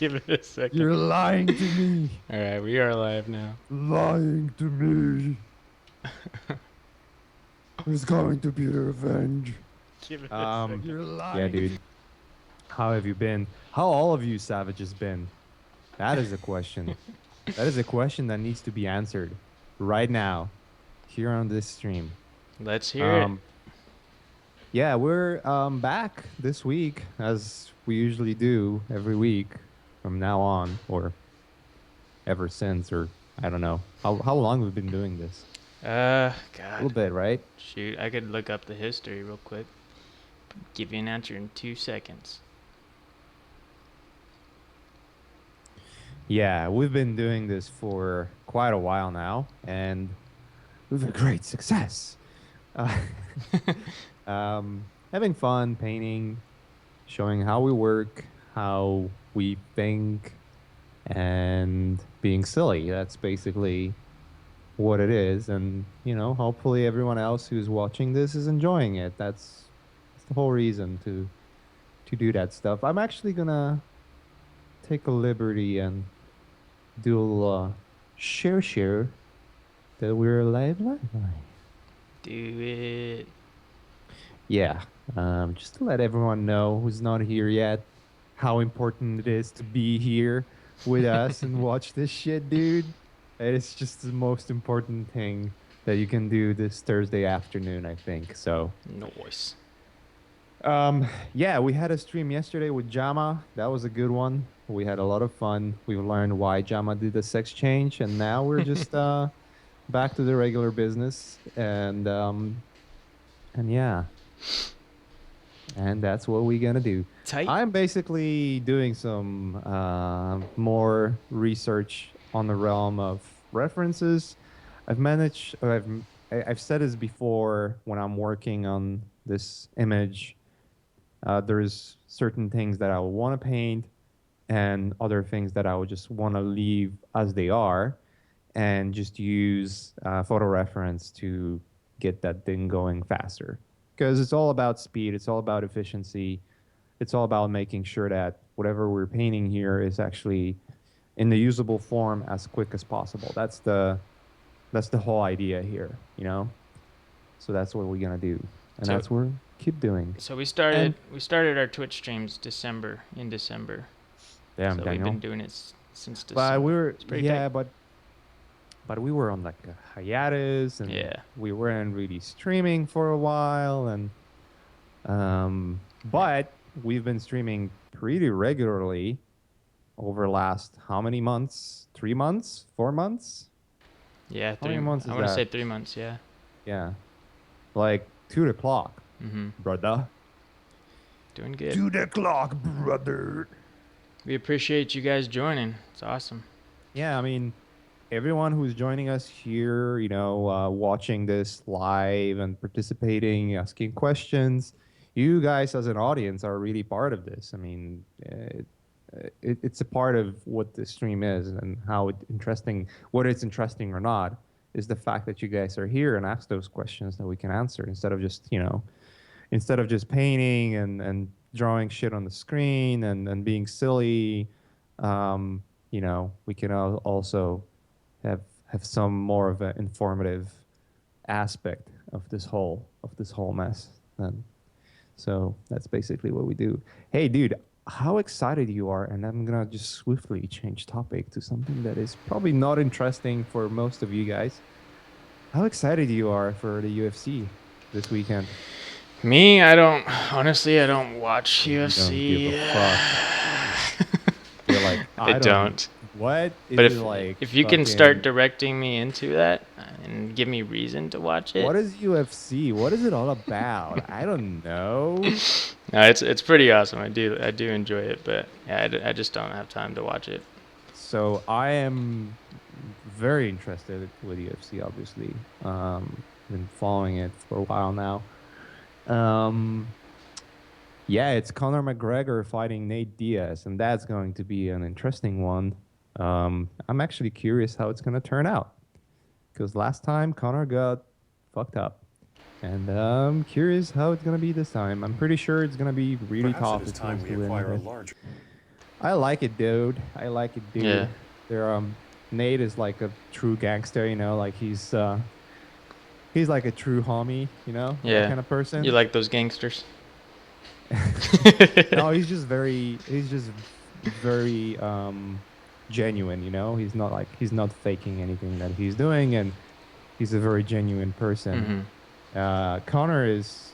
Give it a second. You're lying to me. All right, we are live now. Lying to me. There's going to be revenge. Give it a second. You're lying. Yeah, dude. How have you been? How all of you savages been? That is a question. That is a question that needs to be answered right now, here on this stream. Let's hear it. Yeah, we're back this week, as we usually do every week from now on, or ever since, or I don't know. How long we've been doing this? God. A little bit, right? Shoot, I could look up the history real quick. Give you an answer in 2 seconds. Yeah, we've been doing this for quite a while now, and with a great success. Having fun, painting, showing how we work, how we think, and being silly. That's basically what it is. And, you know, hopefully everyone else who's watching this is enjoying it. That's the whole reason to do that stuff. I'm actually gonna take a liberty and do a little share that we're live. Do it. Yeah, just to let everyone know who's not here yet, how important it is to be here with us and watch this shit, dude. It's just the most important thing that you can do this Thursday afternoon, I think. So, Nice. yeah, we had a stream yesterday with Jama. That was a good one. We had a lot of fun. We learned why Jama did the sex change, and now we're just back to the regular business. And yeah, and that's what we're gonna do. Tight. I'm basically doing some more research on the realm of references. I've said this before when I'm working on this image. There's certain things that I want to paint and other things that I would just want to leave as they are and just use photo reference to get that thing going faster. Because it's all about speed, it's all about efficiency, it's all about making sure that whatever we're painting here is actually in the usable form as quick as possible. That's the whole idea here, you know? So that's what we're gonna do. And So- that's what we're keep doing. So we started our Twitch streams in December. Damn, So Daniel. we've been doing it since December. But we were It's pretty tight. but we were on like a hiatus, and Yeah. we weren't really streaming for a while, and but we've been streaming pretty regularly over last how many months? 3 months? 4 months? Yeah, How many months I is want to that? say 3 months. Yeah. Yeah, like 2 o'clock, brother. Doing good. 2 o'clock, brother. We appreciate you guys joining. It's awesome. Yeah, I mean, everyone who's joining us here, you know, watching this live and participating, asking questions, you guys as an audience are really part of this. I mean, it's a part of what the stream is and how whether it's interesting or not, is the fact that you guys are here and ask those questions that we can answer instead of just, painting and drawing shit on the screen and being silly. We can also have some more of an informative aspect of this whole mess. And so that's basically what we do. Hey, dude, how excited you are, and I'm gonna just swiftly change topic to something that is probably not interesting for most of you guys. How excited you are for the UFC this weekend? Me, I don't watch You UFC. don't give a fuck. You're like, I don't. What? But Is it like if you can fucking- start directing me into that and give me reason to watch it. What is UFC? What is it all about? I don't know. No, it's pretty awesome. I do enjoy it, but yeah, I just don't have time to watch it. So I am very interested with UFC, obviously. Been following it for a while now. Yeah, it's Conor McGregor fighting Nate Diaz, and that's going to be an interesting one. I'm actually curious how it's going to turn out. Because last time, Conor got fucked up. And I'm curious how it's going to be this time. I'm pretty sure it's going to be really tough. Perhaps it is time we acquire a larger. I like it, dude. I like it, Yeah. dude. There, Nate is like a true gangster, you know, like he's like a true homie, you know, that Yeah. kind of You person. like those gangsters? No, he's just very genuine, you know. He's not faking anything that he's doing, and he's a very genuine person. Mm-hmm. Connor is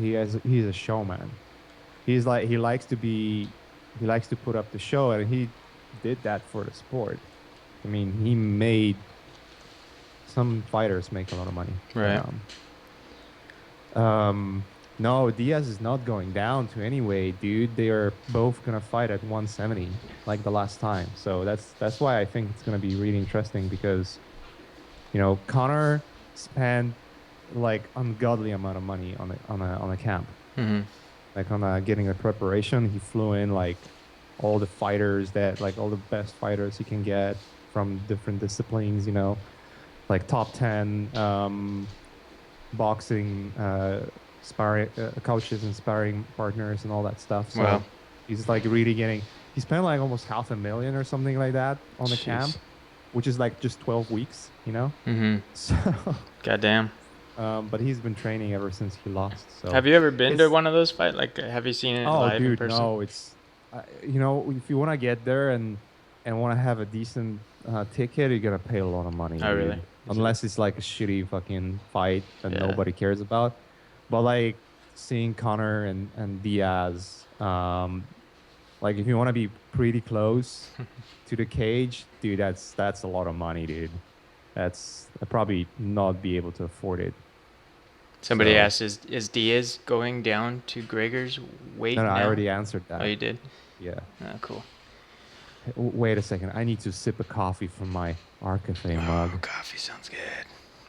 he's a showman. He likes to be he likes to put up the show, and he did that for the sport. I mean, he made some fighters make a lot of money, but Right. no, Diaz is not going down to anyway, dude. They are both gonna fight at 170 like the last time. So that's why I think it's gonna be really interesting because Connor spent like ungodly amount of money on a camp, Mm-hmm. like on getting a preparation. He flew in like all the fighters that like all the best fighters he can get from different disciplines, like top 10 boxing sparring coaches and sparring partners and all that stuff. Wow. So he's like really getting he spent like almost 500,000 or something like that on the Jeez. camp, which is like just 12 weeks, you know? Mm-hmm. So Goddamn. but he's been training ever since he lost. So Have you ever been to it's one of those fights? Like, have you seen it oh live in dude, person? no, it's if you want to get there and want to have a decent ticket, you're gonna pay a lot of money, Oh, really? dude. Is it? Unless it's like a shitty fucking fight that Yeah. nobody cares about. But like seeing Connor and Diaz, like if you want to be pretty close to the cage, dude, that's a lot of money, dude. That's I probably not be able to afford it. Somebody So asked, is Diaz going down to Gregor's no, weight no, I now? already answered Oh, that. you did? Yeah. Oh, cool. Wait a second. I need to sip a coffee from my Arcafe Oh, mug. coffee sounds good.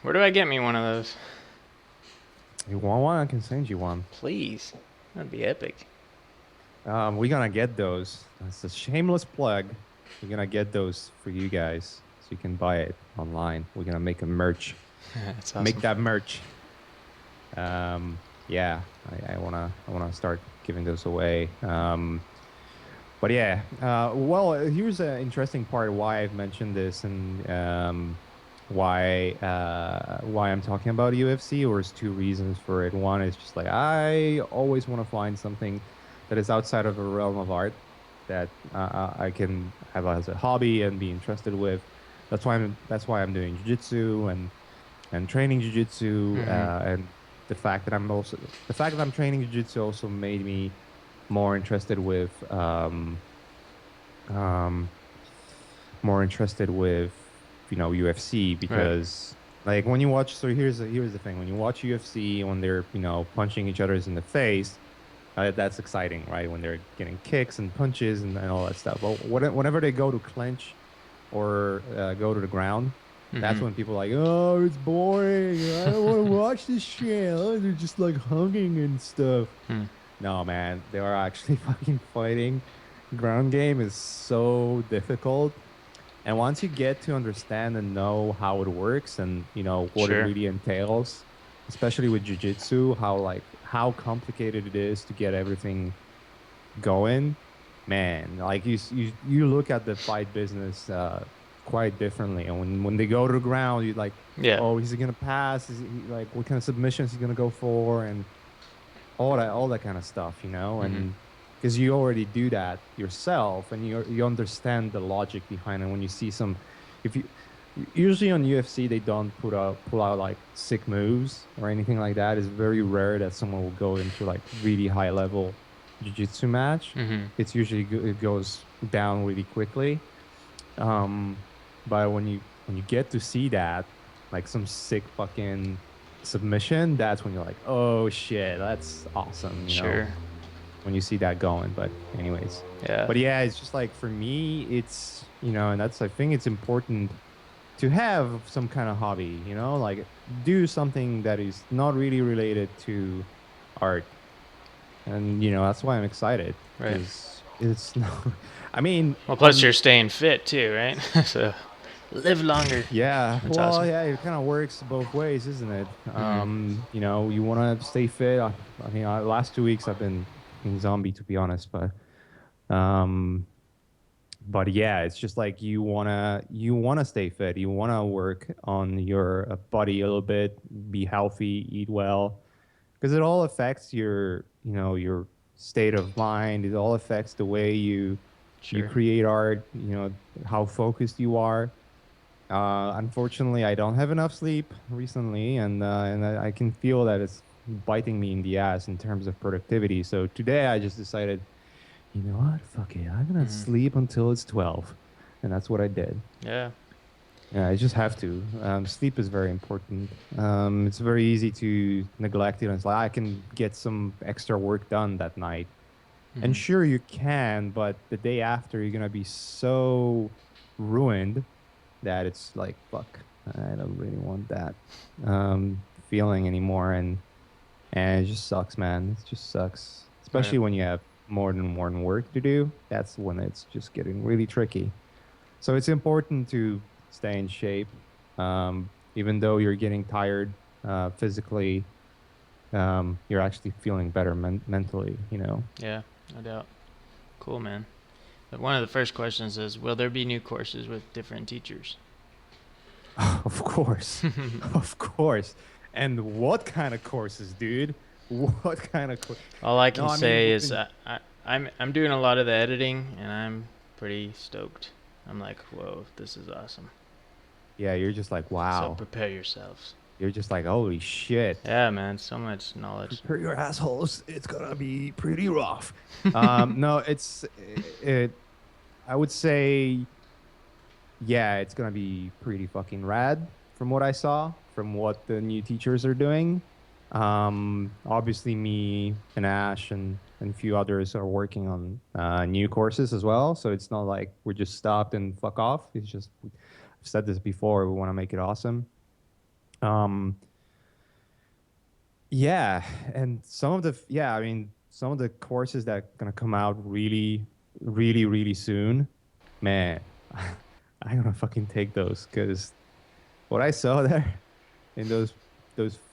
Where do I get me one of those? You want one? I can send you one. Please. That'd be epic. We're gonna get those. That's a shameless plug. We're gonna get those for you guys, so you can buy it online. We're gonna make a merch. That's Make awesome. that merch. Yeah, I wanna start giving those away. But yeah, well, here's an interesting part why I've mentioned this and why I'm talking about UFC. Or there's two reasons for it. One is just like I always want to find something that is outside of the realm of art that I can have as a hobby and be interested with. That's why I'm doing jiu-jitsu and training jiu-jitsu Mm-hmm. and the fact that I'm training jiu-jitsu also made me more interested with um, UFC Right. because like when you watch so here's the thing when you watch UFC when they're punching each other's in the face, that's exciting, right? When they're getting kicks and punches and all that stuff. But whenever they go to clinch or go to the ground, that's Mm-hmm. when people are like, oh, it's boring. I don't want to watch this shit. Oh, they're just like hugging and stuff. Hmm. No, man, they are actually fucking fighting. Ground game is so difficult. And once you get to understand and know how it works and what it Sure. really entails, especially with jiu-jitsu, how complicated it is to get everything going, man, like you look at the fight business quite differently. And when they go to the ground, you like, Yeah. oh, is he gonna pass? Is he like what kind of submissions he's gonna go for? And all that kind of stuff, Mm-hmm. and because you already do that yourself and you understand the logic behind it when you see some if you usually on UFC they don't pull out like sick moves or anything like that. It's very rare that someone will go into like really high level jiu-jitsu match. Mm-hmm. It's usually it goes down really quickly. um but when you get to see that, like some sick fucking submission, that's when you're like, oh shit, that's awesome, Sure. when you see that going. But anyways, Yeah. but yeah, it's just like for me, it's and that's I think it's important to have some kind of hobby, like do something that is not really related to art, and that's why I'm excited Right. because it's no, I mean, Well, plus you're staying fit too, right? So live longer. yeah, That's well, awesome. yeah, it kind of works both ways, isn't it? Mm-hmm. You want to stay fit. I mean, last 2 weeks I've been fucking zombie to be honest, but um, But yeah, it's just like you wanna stay fit. You wanna work on your body a little bit, be healthy, eat well, because it all affects your state of mind. It all affects the way you Sure. create art. How focused you are. Unfortunately, I don't have enough sleep recently, and I can feel that it's biting me in the ass in terms of productivity. So today I just decided, you know what? Fuck it. I'm gonna Hmm. sleep until it's 12, and that's what I did. Yeah. Yeah, I just have to. Sleep is very important. It's very easy to neglect it. It's like I can get some extra work done that night. And Hmm. sure, you can, but the day after, you're gonna be so ruined that it's like, fuck, I don't really want that feeling anymore. And it just sucks, man. It just sucks, Right. especially when you have more than one work to do. That's when it's just getting really tricky. So it's important to stay in shape, even though you're getting tired physically. You're actually feeling better mentally. Yeah. No doubt. Cool, man. But one of the first questions is, will there be new courses with different teachers? Of course, of course. And what kind of courses, dude? What kind of course? All I No, can I mean say we've is been. I'm doing a lot of the editing, and I'm pretty stoked. I'm like, whoa, this is awesome. Yeah, you're just like, So wow. prepare yourselves. You're just like, holy shit. Yeah, man, so much knowledge. Prepare your assholes. It's gonna be pretty rough. No, I would say, yeah, it's gonna be pretty fucking rad from what I saw, from what the new teachers are doing. Obviously, me and Ash and a few others are working on new courses as well. So it's not like we're just stopped and fuck off. It's just, I've said this before, we want to make it awesome. Um, yeah, and I mean, some of the courses that are gonna come out really, really, really soon, man, I'm gonna fucking take those because what I saw there in those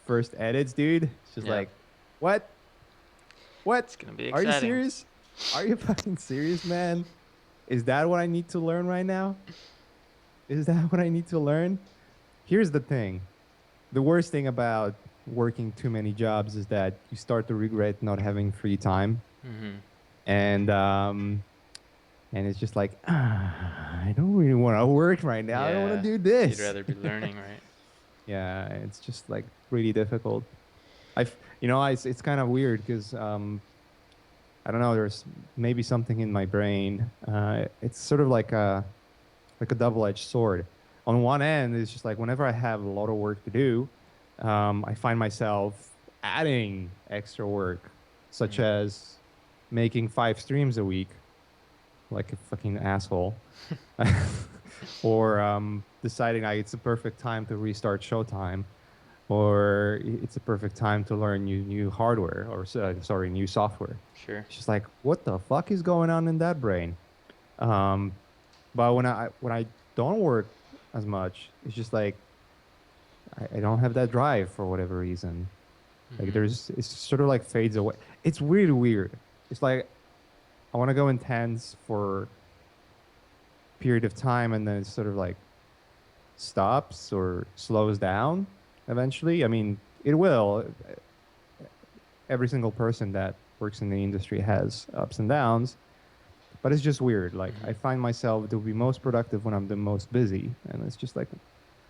first edits, dude, it's just Yeah, like, what? What? it's gonna be Are you exciting. serious? Are you fucking serious, man? Is that what I need to learn right now? Is that what I need to learn? Here's the thing. The worst thing about working too many jobs is that you start to regret not having free time. Hmm. And and it's just like, I don't really want to work right now. I don't want Yeah, to do you'd this. rather be learning, right? Yeah, it's just like really difficult. It's kind of weird because I don't know. There's maybe something in my brain. It's sort of like a double-edged sword. On one end, it's just like whenever I have a lot of work to do, I find myself adding extra work, such Hmm. as making 5 streams a week, like a fucking asshole, or deciding it's a perfect time to restart Showtime, or it's a perfect time to learn new hardware, or sorry, new software. Sure. It's just like, what the fuck is going on in that brain? Um, but when I don't work as much, it's just like I don't have that drive for whatever reason. Like Hmm. it's sort of like fades away. It's really weird. It's like I want to go intense for a period of time and then it sort of like stops or slows down eventually. I mean, it will. Every single person that works in the industry has ups and downs, but it's just weird. Like Hmm. I find myself to be most productive when I'm the most busy, and it's just like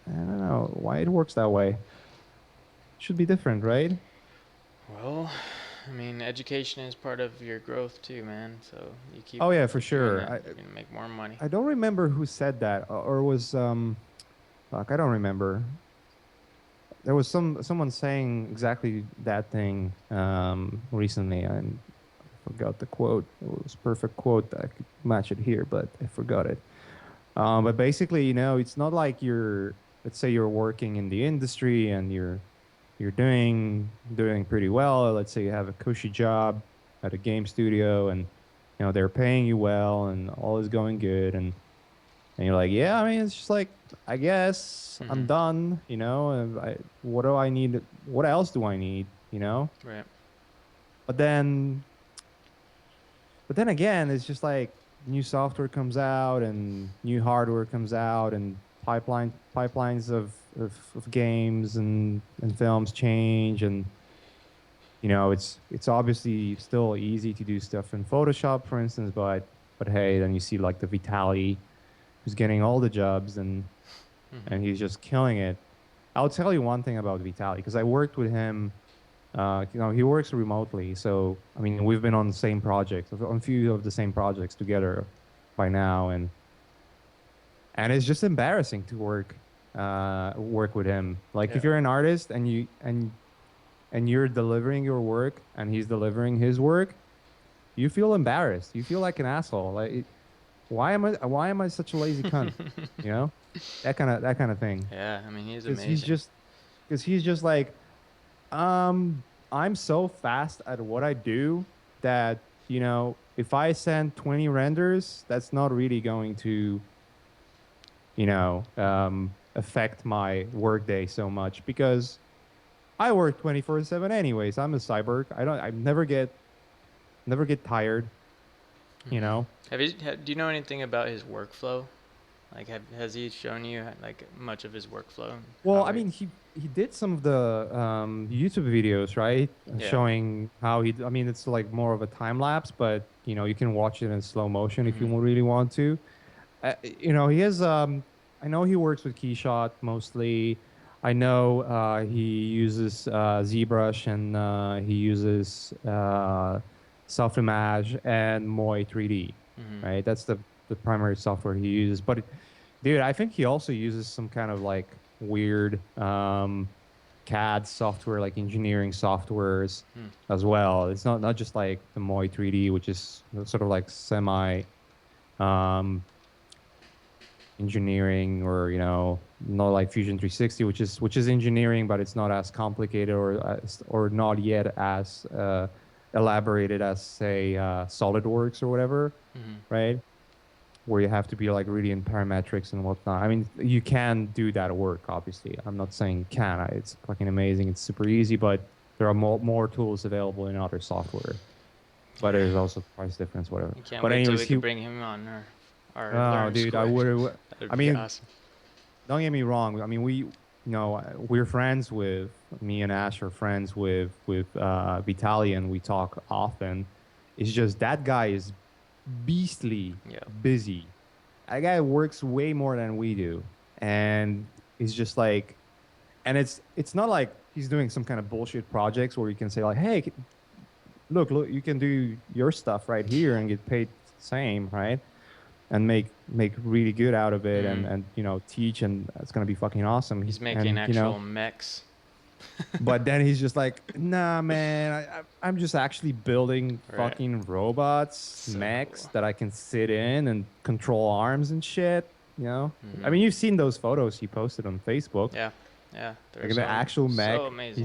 I don't know why it works that way. Should be different, right? Well, I mean, education is part of your growth too, man. So you keep Oh yeah, for keep doing sure. that, I you're gonna make more money. I don't remember who said that, or was fuck, I don't remember. There was someone saying exactly that thing recently, and I forgot the quote. It was a perfect quote. I could match it here, but I forgot it. But basically, it's not like let's say you're working in the industry and you're doing pretty well. Let's say you have a cushy job at a game studio and they're paying you well and all is going good and you're like, yeah, I mean, it's just like, I guess I'm Hmm. done, and what do I need? What else do I need, Right. But then again, it's just like, new software comes out and new hardware comes out and pipelines of games and films change, and it's obviously still easy to do stuff in Photoshop, for instance, but hey, then you see like the Vitali who's getting all the jobs, and he's just killing it. I'll tell you one thing about Vitali because I worked with him. He works remotely, so I mean, we've been on the same projects, on a few of the same projects together by now, and it's just embarrassing to work with him. Like Yeah. if you're an artist and you're delivering your work and he's delivering his work, you feel embarrassed. You feel like an asshole. Like, why am I such a lazy cunt? You know, that kind of thing. Yeah. I mean, he's Because amazing. he's just like, I'm so fast at what I do that if I send 20 renders, that's not really going to affect my workday so much because I work 24/7 anyways. I'm a cyborg. I never get tired, you Hmm. know. Do you know anything about his workflow? Like, has he shown you like much of his workflow? Well, How I he? mean, he did some of the YouTube videos, right? Yeah. Showing how I mean, it's like more of a time lapse, but you can watch it in slow motion if you Hmm. really want to. He has. I know he works with Keyshot mostly. I know he uses ZBrush and he uses Self-Image and Moi 3D, Hmm. right? That's the primary software he uses. But dude, I think he also uses some kind of like weird CAD software, like engineering softwares Hmm. as well. It's not just like the Moi 3D, which is sort of like semi um, engineering, or not like Fusion 360, which is engineering, but it's not as complicated or not yet as elaborated as say SolidWorks or whatever, Hmm. right? Where you have to be like really in parametrics and whatnot. I mean, you can do that work, obviously. I'm not saying you can. It's fucking amazing. It's super easy, but there are more tools available in other software. But Yeah. there's also price difference, whatever. You can't But wait till anyways, we could bring him on our oh, learn dude, I squared. would. That'd I be mean, awesome. don't get me wrong. I mean, we're friends with me and Ash are friends with Vitaly, and we talk often. It's just that guy is beastly Yeah. busy. That guy works way more than we do, and it's just like, and it's not like he's doing some kind of bullshit projects where you can say like, hey, look, you can do your stuff right here and get paid the same, right? And make really good out of it, Hmm. and teach, and it's gonna be fucking awesome. He's making And actual mechs. but then he's just like, nah, man, I'm just actually building Right. fucking robots, So mechs cool. that I can sit in and control arms and shit. I Hmm. mean, you've seen those photos he posted on Facebook, Yeah. Yeah. They're like the actual so mech. amazing.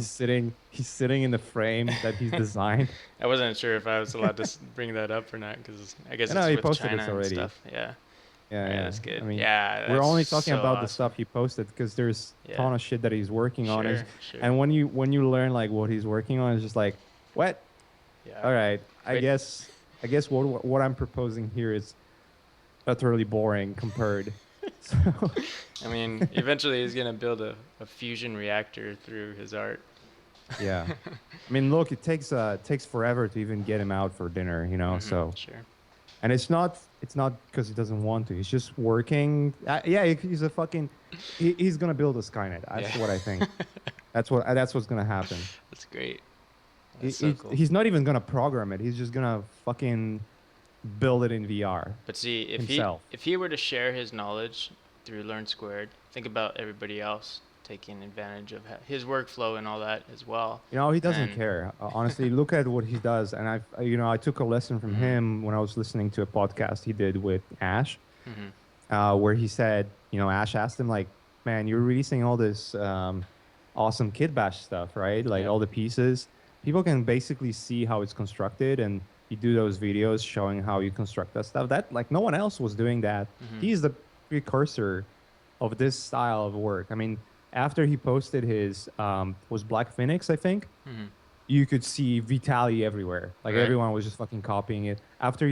He's sitting in the frame that he's designed. I wasn't sure if I was allowed to bring that up or not because I guess I know it's he with posted China this and already. stuff. Yeah. Yeah, All right. yeah. That's good. I mean, Yeah. we're That's only talking so about the awesome. stuff he posted because there's a Yeah. ton of shit that he's working on. Sure. Sure. And when you learn like what he's working on, it's just like, what? Yeah. All right, I But guess I guess what I'm proposing here is utterly boring compared. So I mean, eventually he's gonna build a fusion reactor through his art. yeah, I mean, look, it takes forever to even get him out for dinner. Hmm. So, Sure. and it's not because he doesn't want to. He's just working. Yeah, he's a fucking. He's gonna build a Skynet. Yeah. That's what I think. That's what's gonna happen. That's great. That's so He, cool. he's not even gonna program it. He's just gonna fucking build it in VR But see, himself. if he were to share his knowledge through Learn Squared, think about everybody else taking advantage of his workflow and all that as well. He doesn't And care. Honestly, look at what he does. And I took a lesson from mhm, him when I was listening to a podcast he did with Ash, mhm, where he said, Ash asked him like, "Man, you're releasing all this awesome Kit Bash stuff, right? Like yep, all the pieces. People can basically see how it's constructed, and you do those videos showing how you construct that stuff. That like no one else was doing that. mhm, He's the precursor of this style of work. I mean, after he posted his was Black Phoenix, I think. mhm, you could see Vitaly everywhere. Like Right. everyone was just fucking copying it. After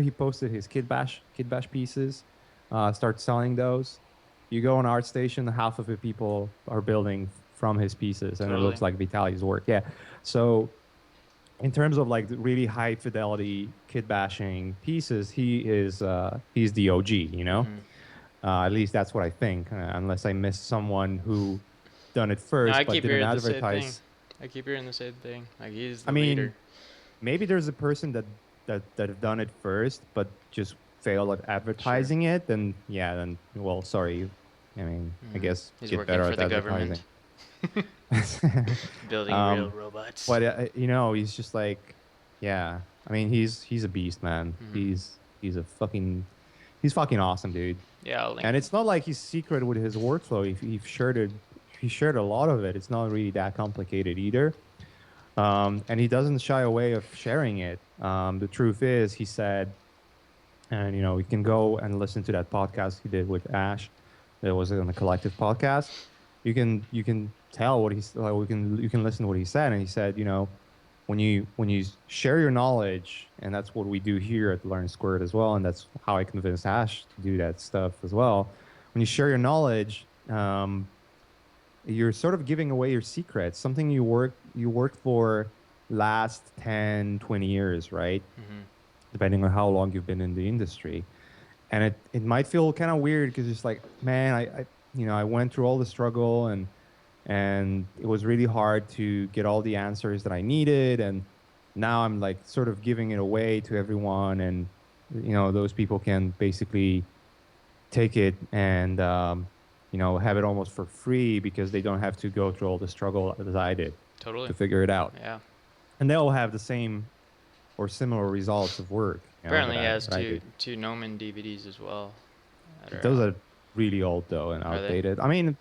he posted his Kid Bash pieces, start selling those. You go on ArtStation, half of the people are building from his pieces, and it Totally. looks like Vitaly's work. Yeah. So in terms of like the really high fidelity kid bashing pieces, he's the OG. Hmm. At least that's what I think, unless I missed someone who done it No, I first but keep didn't hearing the same thing. advertise. I keep hearing the same thing. Like he's I the leader. mean, maybe there's a person that have done it first but just failed at Sure. advertising it. Then yeah, then well, sorry. I mean, I Hmm. guess He's get working better for at the advertising. government, building real um, robots. but he's just like, yeah. I mean, he's a beast, man. Hmm. He's fucking awesome, dude. Yeah, I'll link And him. it's not like he's secret with his workflow. He shared a lot of it. It's not really that complicated either. And he doesn't shy away of sharing it. The truth is, he said, and you can go and listen to that podcast he did with Ash. That was on the Collective podcast. You can tell what he's like. You can listen to what he said, and he said, when you share your knowledge, and that's what we do here at Learn Squared as well, and that's how I convinced Ash to do that stuff as well. When you share your knowledge, you're sort of giving away your secrets, something you worked for last 10, 20 years, right? Hmm. Depending on how long you've been in the industry. And it might feel kind of weird because it's like, man, I went through all the struggle, and it was really hard to get all the answers that I needed, and now I'm like sort of giving it away to everyone, and those people can basically take it and have it almost for free because they don't have to go through all the struggle that I did Totally. to figure it out, Yeah. and they'll have the same or similar results of work that Apparently, he I has that I two did. two Nomen DVDs as well that are Those out. are really old though and Are they? outdated. I mean,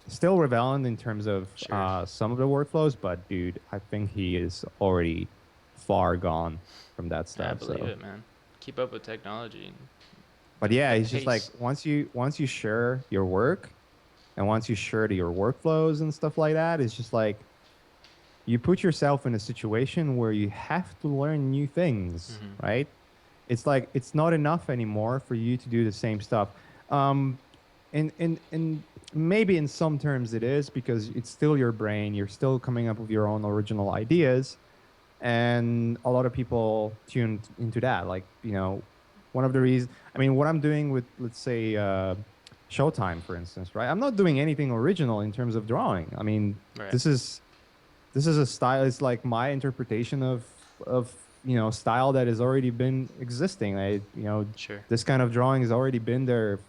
still relevant in terms of Sure. some of the workflows, but dude, I think he is already far gone from that Yeah, I stuff. believe So, it, man. Keep up with technology and but yeah, the he's just like, pace. once you share your work, and once you share your workflows and stuff like that, it's just like you put yourself in a situation where you have to learn new things, Hmm. right? It's like it's not enough anymore for you to do the same stuff. Um, and maybe in some terms it is because it's still your brain. You're still coming up with your own original ideas, and a lot of people tune into that. Like one of the reasons. I mean, what I'm doing with, let's say, Showtime, for instance, right? I'm not doing anything original in terms of drawing. I mean, Right. this is a style. It's like my interpretation of style that has already been existing. Sure. This kind of drawing has already been there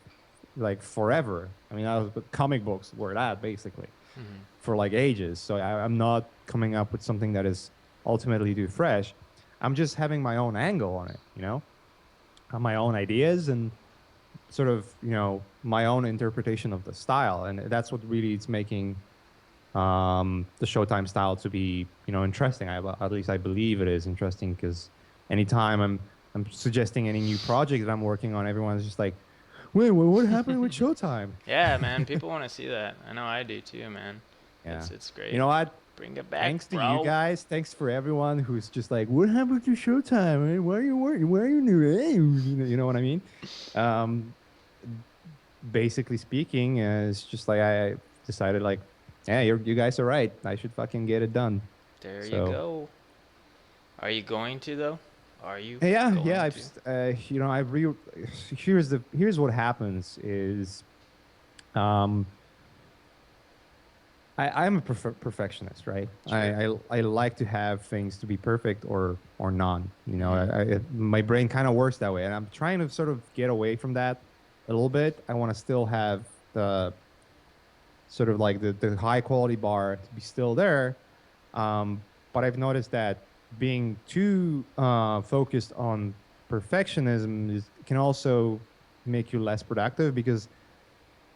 like forever. I mean, comic books were that basically Hmm. for like ages. So I'm not coming up with something that is ultimately too fresh. I'm just having my own angle on it. Have my own ideas and sort of my own interpretation of the style, and that's what really is making the Showtime style to be interesting. At least I believe it is interesting because anytime I'm suggesting any new project that I'm working on, everyone's just like, "Wait, what happened with Showtime?" Yeah, man. People want to see that. I know I do too, man. Yeah, It's you great. know what? Bring it back, Thanks to you bro. guys. Thanks for everyone who's just like, "What happened to Showtime? Man? Why are you working? Why are you new?" You know what I mean? Um, Basically speaking, it's just like I decided, like, yeah, you guys are right. I should fucking get it done. There you So go. Are you going to though? Are you yeah, going I've to? I've here's what happens is, um, I'm a perfectionist, right? Sure. I like to have things to be perfect or none. Hmm. My brain kind of works that way, and I'm trying to sort of get away from that a little bit. I want to still have the sort of like the high quality bar to be still there. But I've noticed that being too focused on perfectionism can also make you less productive because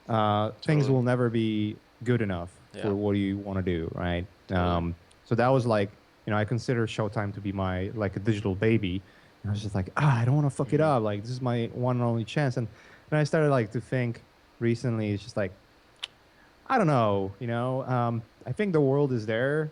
things Totally. will never be good enough Yeah. for what you want to do, right? Totally. So that was like, I consider Showtime to be my like a digital baby. And I was just like, I don't want to fuck it Hmm. up. Like this is my one and only chance. And then I started like to think recently, it's just like I don't know. I think the world is there.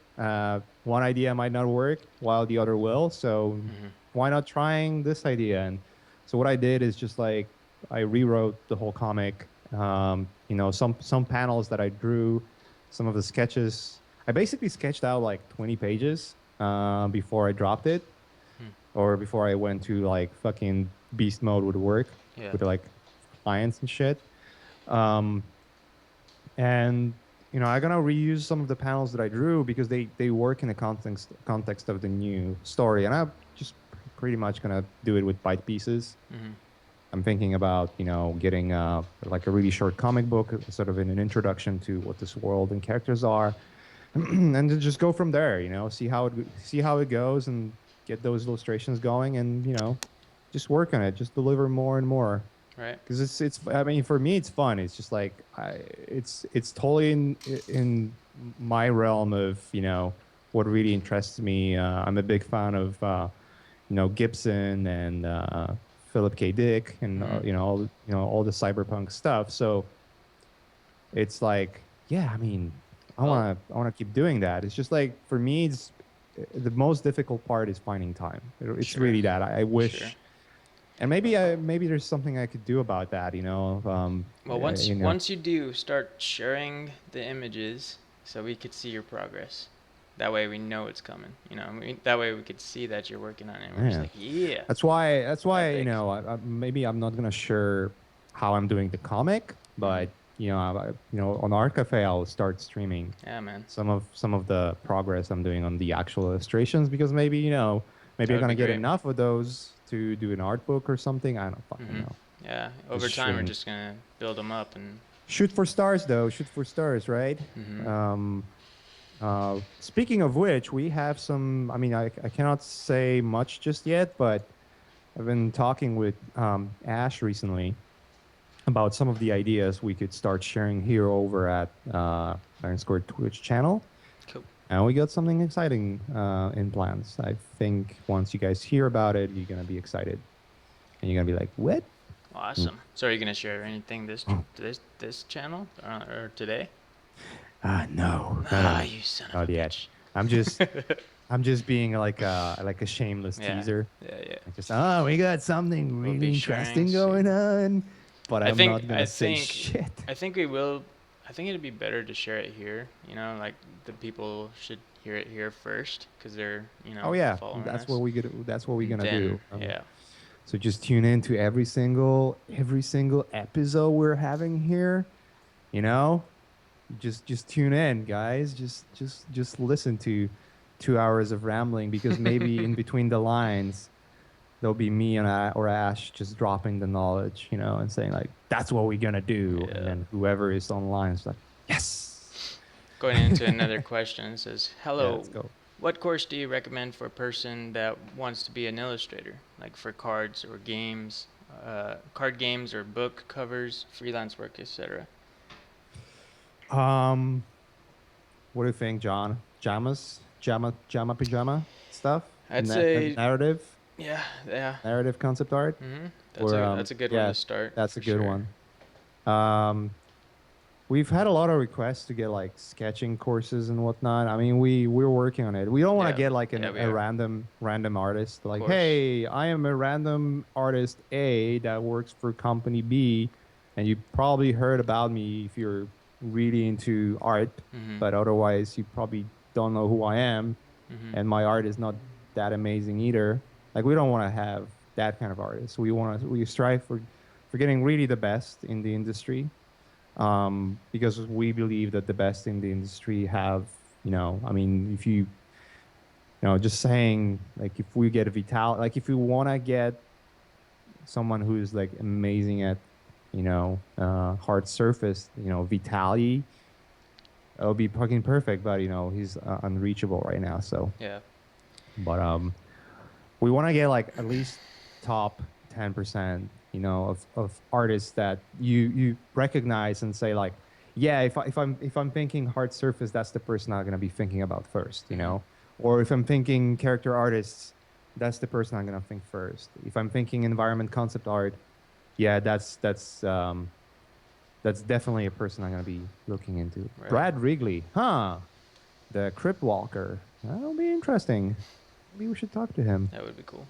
One idea might not work while the other will. So Hmm. why not trying this idea? And so what I did is just like I rewrote the whole comic. Some panels that I drew, some of the sketches. I basically sketched out like 20 pages before I dropped it, Hmm. or before I went to like fucking beast mode with work Yeah. with like clients and shit. Um, and I'm gonna reuse some of the panels that I drew because they work in the context of the new story, and I'm just pretty much gonna do it with bite pieces. Hmm. I'm thinking about getting like a really short comic book, sort of in an introduction to what this world and characters are, and then just go from there. See how it goes, and get those illustrations going, and just work on it, just deliver more and more Right. because it's I mean for me it's fun. It's just like it's totally in my realm of what really interests me. I'm a big fan of Gibson and Philip K. Dick and Hmm. all the cyberpunk stuff. So it's like yeah, I mean Well, I want to keep doing that. It's just like for me it's the most difficult part is finding time. It's sure. really that I Sure. wish and maybe there's something I could do about that, Well, once you do start sharing the images, so we could see your progress. That way we know it's coming. That way we could see that you're working on it. And we're just yeah. like, yeah, That's why epic. maybe I'm not gonna share how I'm doing the comic, Hmm. but on Art Cafe I'll start streaming Yeah, man, some of the progress I'm doing on the actual illustrations because maybe that I'm would gonna be get great. enough of those to do an art book or something. I don't fucking Hmm. know. Yeah, Just over time we're shooting. just gonna build them up and. Shoot for stars though. Shoot for stars, right? Hmm. Um, Speaking of which, we have some. I mean, I cannot say much just yet, but I've been talking with Ash recently about some of the ideas we could start sharing here over at Iron Squared Twitch channel. Cool. And we got something exciting in plans. I think once you guys hear about it, you're going to be excited. And you're going to be like, what? Awesome. So are you gonna share anything this channel or today? No, Ah, no, you son of a not yet. bitch. I'm just, I'm just being like a shameless Yeah, teaser. yeah, yeah. Like just, oh, we got something We'll be really sharing interesting soon. going on, but I I'm think not gonna I say think shit. I think we will. I think it'd be better to share it here. Like the people should hear it here first because they're Oh yeah, following that's what us. we gonna that's what we're And gonna then do. yeah, So just tune in to every single episode we're having here. You know, just tune in, guys. Just listen to 2 hours of rambling because maybe in between the lines there'll be me and or Ash just dropping the knowledge, and saying like, "That's what we're gonna do," and yeah. then whoever is online is like, "Yes, Going into another question, it says, yeah, "Hello, let's go." what course do you recommend for a person that wants to be an illustrator, like for cards or games, card games or book covers, freelance work, etc.?" Um, what do you think, John? Pajama stuff, I'd say, narrative, yeah, yeah. narrative concept art, That's or a good one yeah, to start that's a for good sure. one. Um, we've had a lot of requests to get like sketching courses and whatnot. I mean, we're working on it. We don't want to Yeah, get like yeah, we a are. random artist. Of Like, course. hey, I am a random artist A that works for company B, and you probably heard about me if you're really into art, Mhm. but otherwise you probably don't know who I am, Mhm. and my art is not that amazing either. Like, we don't want to have that kind of artist. We strive for getting really the best in the industry because we believe that the best in the industry have, I mean, if just saying, like, if we get a Vital, like, if we want to get someone who's like amazing at, hard surface, Vitali, it would be fucking perfect, but, he's unreachable right now. So, Yeah. but, we want to get like at least top 10%, of artists that you recognize and say like, yeah, if I'm thinking hard surface, that's the person I'm gonna be thinking about first, Mhm. or if I'm thinking character artists, that's the person I'm gonna think first. If I'm thinking environment concept art, yeah, that's that's definitely a person I'm going to be looking into. Right. Brad Wrigley, huh? The Crypt Walker. That'll be interesting. Maybe we should talk to him. That would be cool.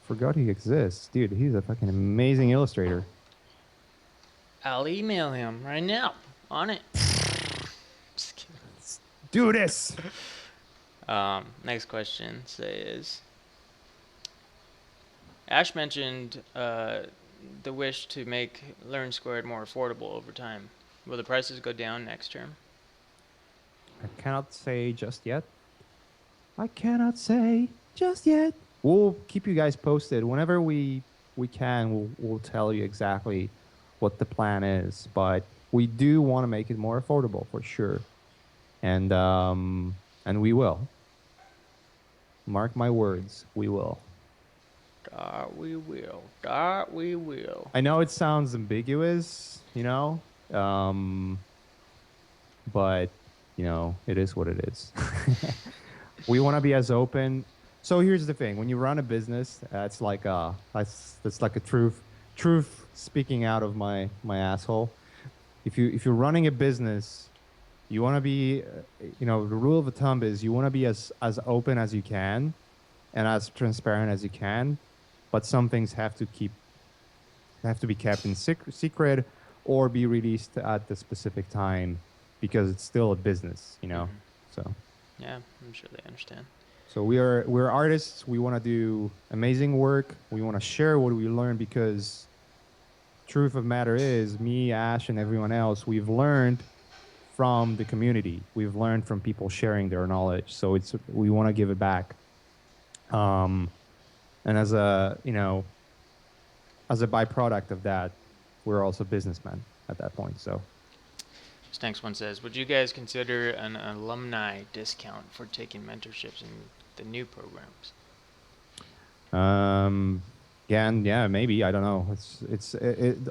Forgot he exists. Dude, he's a fucking amazing illustrator. I'll email him right now. On it. Just kidding. Do this! Next question says, Ash mentioned the wish to make Learn Squared more affordable over time. Will the prices go down next term? I cannot say just yet. I cannot say just yet. We'll keep you guys posted. Whenever we can, we'll tell you exactly what the plan is. But we do want to make it more affordable for sure. And we will. Mark my words, we will. We will. God, we will. I know it sounds ambiguous, but it is what it is. We want to be as open. So here's the thing: when you run a business, that's like a truth speaking out of my asshole. If you're running a business, you want to be, the rule of the thumb is you want to be as open as you can, and as transparent as you can, but some things have to be kept in secret or be released at the specific time because it's still a business, So. Yeah, I'm sure they understand. So we're artists. We want to do amazing work. We want to share what we learn because truth of matter is me, Ash, and everyone else, we've learned from the community. We've learned from people sharing their knowledge. So we want to give it back. And as a byproduct of that, we're also businessmen at that point. So. This next one says, would you guys consider an alumni discount for taking mentorships in the new programs? Yeah, maybe. I don't know. It's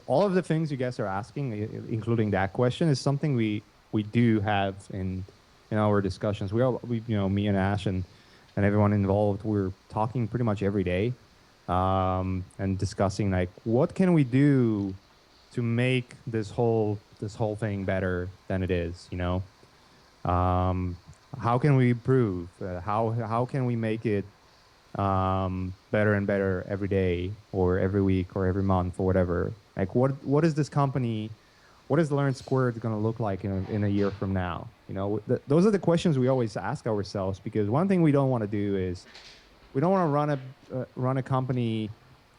all of the things you guys are asking, including that question, is something we do have in our discussions. Me and Ash and everyone involved, we're talking pretty much every day, and discussing like what can we do to make this whole thing better than it is, how can we improve? How can we make it better and better every day or every week or every month or whatever? Like what is this company? What is Learn Squared going to look like in a year from now? Those are the questions we always ask ourselves, because one thing we don't want to do is we don't want to run a company,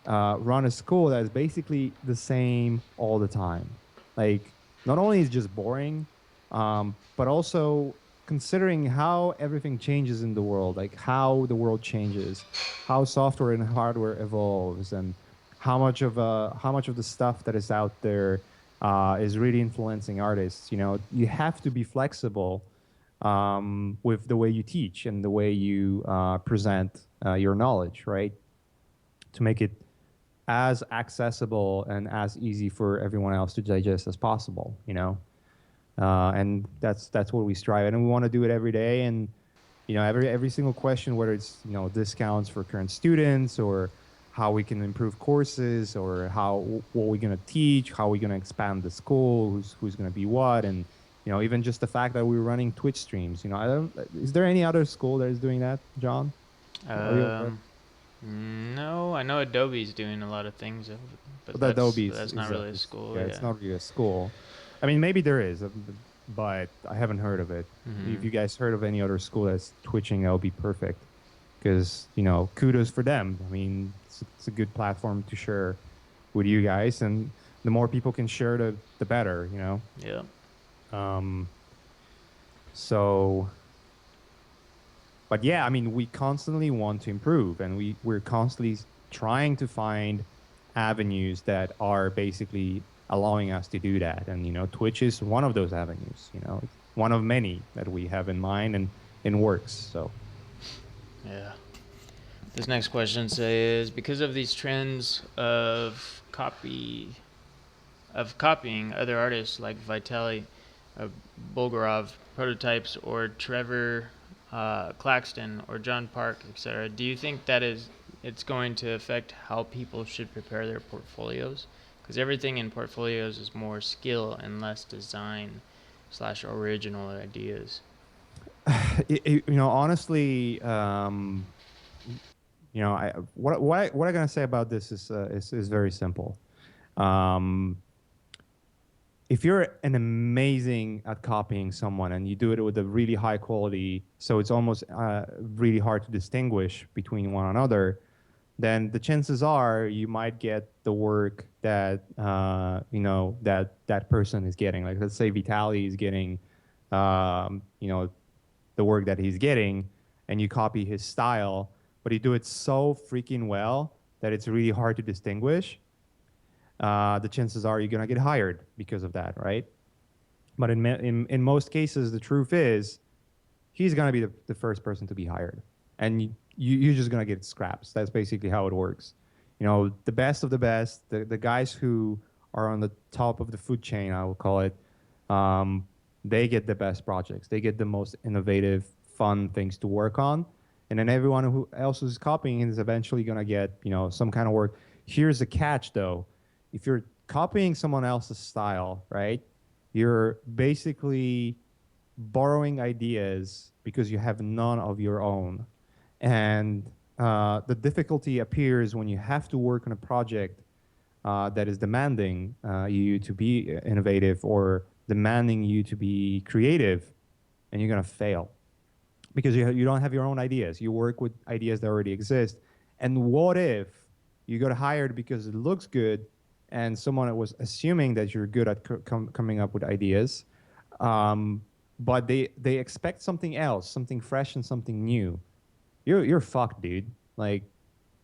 run a school that is basically the same all the time. Like, not only is it just boring, but also considering how everything changes in the world, like how the world changes, how software and hardware evolves, and how much of the stuff that is out there is really influencing artists. You have to be flexible with the way you teach and the way you present your knowledge, right? To make it as accessible and as easy for everyone else to digest as possible, and that's what we strive at, and we want to do it every day. And every single question, whether it's discounts for current students or how we can improve courses or what we're going to teach, how we're going to expand the school, who's going to be what, and even just the fact that we're running Twitch streams. Is there any other school that is doing that, John? No, I know Adobe's doing a lot of things, but that's not really a school. Yeah, it's not really a school. I mean, maybe there is, but I haven't heard of it. Mm-hmm. If you guys heard of any other school that's twitching, that would be perfect. Because kudos for them. I mean, it's a good platform to share with you guys, and the more people can share, the better. Yeah. So. But yeah, I mean, we constantly want to improve, and we're constantly trying to find avenues that are basically allowing us to do that. And Twitch is one of those avenues. One of many that we have in mind and in works. So. Yeah. This next question says, because of these trends of copying other artists like Vitaly Bulgarov, Prototypes, or Trevor Claxton or John Park, etc., do you think that it's going to affect how people should prepare their portfolios? Because everything in portfolios is more skill and less design / original ideas. Honestly, what I'm gonna say about this is very simple. Um, if you're an amazing at copying someone and you do it with a really high quality, so it's almost really hard to distinguish between one another, then the chances are you might get the work that that person is getting. Like let's say Vitaly is getting, the work that he's getting, and you copy his style, but you do it so freaking well that it's really hard to distinguish. The chances are you're gonna get hired because of that, right? But in most cases, the truth is he's gonna be the first person to be hired, and you're just gonna get scraps. That's basically how it works. The best of the best, the guys who are on the top of the food chain, I will call it, um, they get the best projects. They get the most innovative, fun things to work on, and then everyone who else is copying is eventually gonna get some kind of work. Here's the catch, though: if you're copying someone else's style, right? You're basically borrowing ideas because you have none of your own. And the difficulty appears when you have to work on a project that is demanding you to be innovative or demanding you to be creative, and you're going to fail because you don't have your own ideas. You work with ideas that already exist. And what if you got hired because it looks good and someone was assuming that you're good at coming up with ideas, um, but they expect something else, something fresh and something new. You're fucked, dude. Like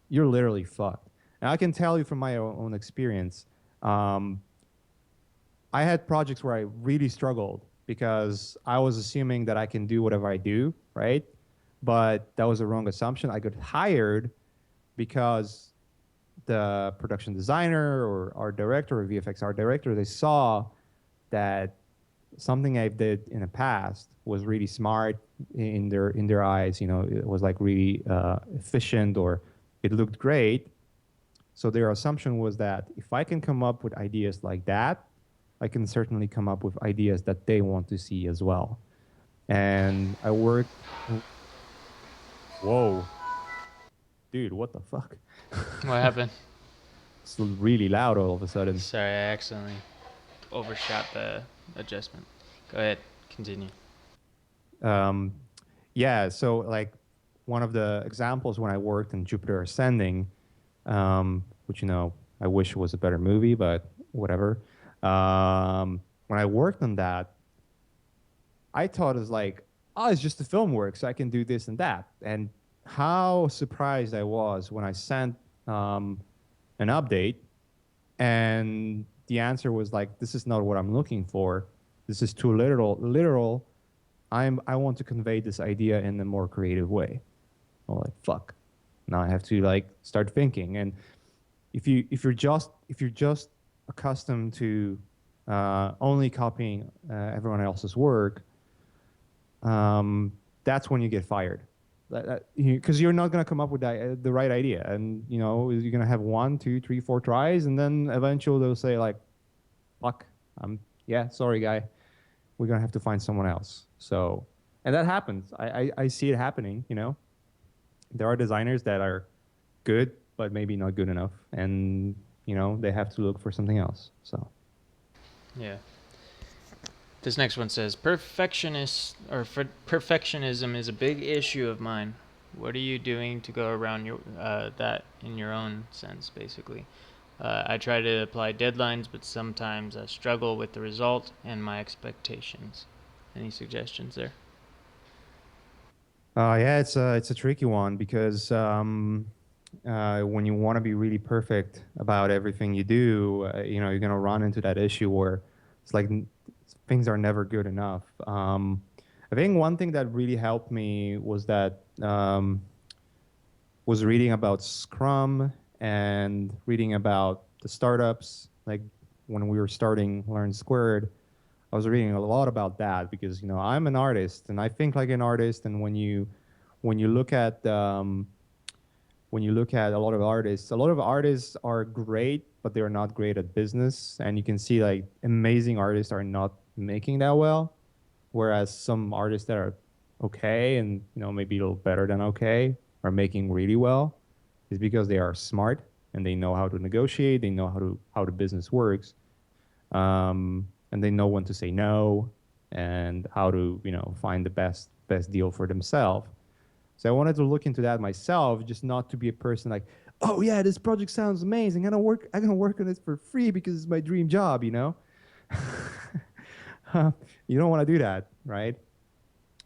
you're literally fucked. And I can tell you from my own experience, um, I had projects where I really struggled because I was assuming that I can do whatever I do, right? But that was a wrong assumption. I got hired because the production designer or art director or VFX art director, they saw that something I did in the past was really smart in their eyes. It was like really efficient, or it looked great. So their assumption was that if I can come up with ideas like that, I can certainly come up with ideas that they want to see as well. And I worked. Whoa, dude, what the fuck? What happened? It's really loud all of a sudden. Sorry, I accidentally overshot the adjustment. Go ahead, continue. Um, yeah, so like one of the examples when I worked in Jupiter Ascending, which I wish was a better movie, but whatever. When I worked on that, I thought it was like, oh, it's just a film work, so I can do this and that. And how surprised I was when I sent an update, and the answer was like, this is not what I'm looking for. This is too literal. I want to convey this idea in a more creative way. I'm like, fuck. Now I have to like start thinking. And if you're just accustomed to only copying everyone else's work, that's when you get fired. Because you're not going to come up with the right idea, and you're going to have 1, 2, 3, 4 tries, and then eventually they'll say like, fuck, yeah, sorry guy, we're going to have to find someone else. So, and that happens. I see it happening. There are designers that are good but maybe not good enough, and they have to look for something else. So Yeah. This next one says perfectionism is a big issue of mine. What are you doing to go around that in your own sense, basically? I try to apply deadlines, but sometimes I struggle with the result and my expectations. Any suggestions there? yeah, it's a tricky one because when you want to be really perfect about everything you do, you're gonna run into that issue where it's like things are never good enough. I think one thing that really helped me was reading about Scrum and reading about the startups. Like when we were starting Learn Squared, I was reading a lot about that because I'm an artist and I think like an artist. And when you look at when you look at a lot of artists are great, but they're not great at business. And you can see like amazing artists are not making that well, whereas some artists that are okay and maybe a little better than okay are making really well is because they are smart and they know how to negotiate, they know how the business works, and they know when to say no and how to find the best deal for themselves. So I wanted to look into that myself, just not to be a person like, oh yeah, this project sounds amazing. I'm gonna work on it for free because it's my dream job, you know? You don't want to do that, right?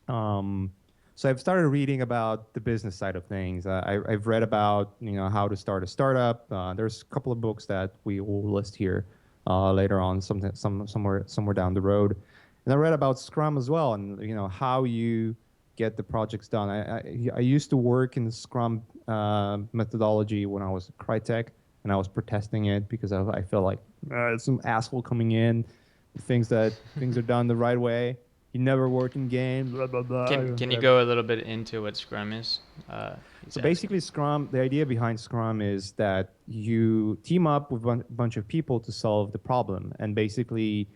Um, so I've started reading about the business side of things. I've read about how to start a startup. There's a couple of books that we will list here later on, somewhere down the road. And I read about Scrum as well, and how you get the projects done. I used to work in the Scrum methodology when I was at Crytek, and I was protesting it because I felt like it's some asshole coming in, thinks that things are done the right way. He never worked in games, blah blah blah. Can you go a little bit into what Scrum is? He's So asking. basically, Scrum, the idea behind Scrum is that you team up with a bunch of people to solve the problem. And basically,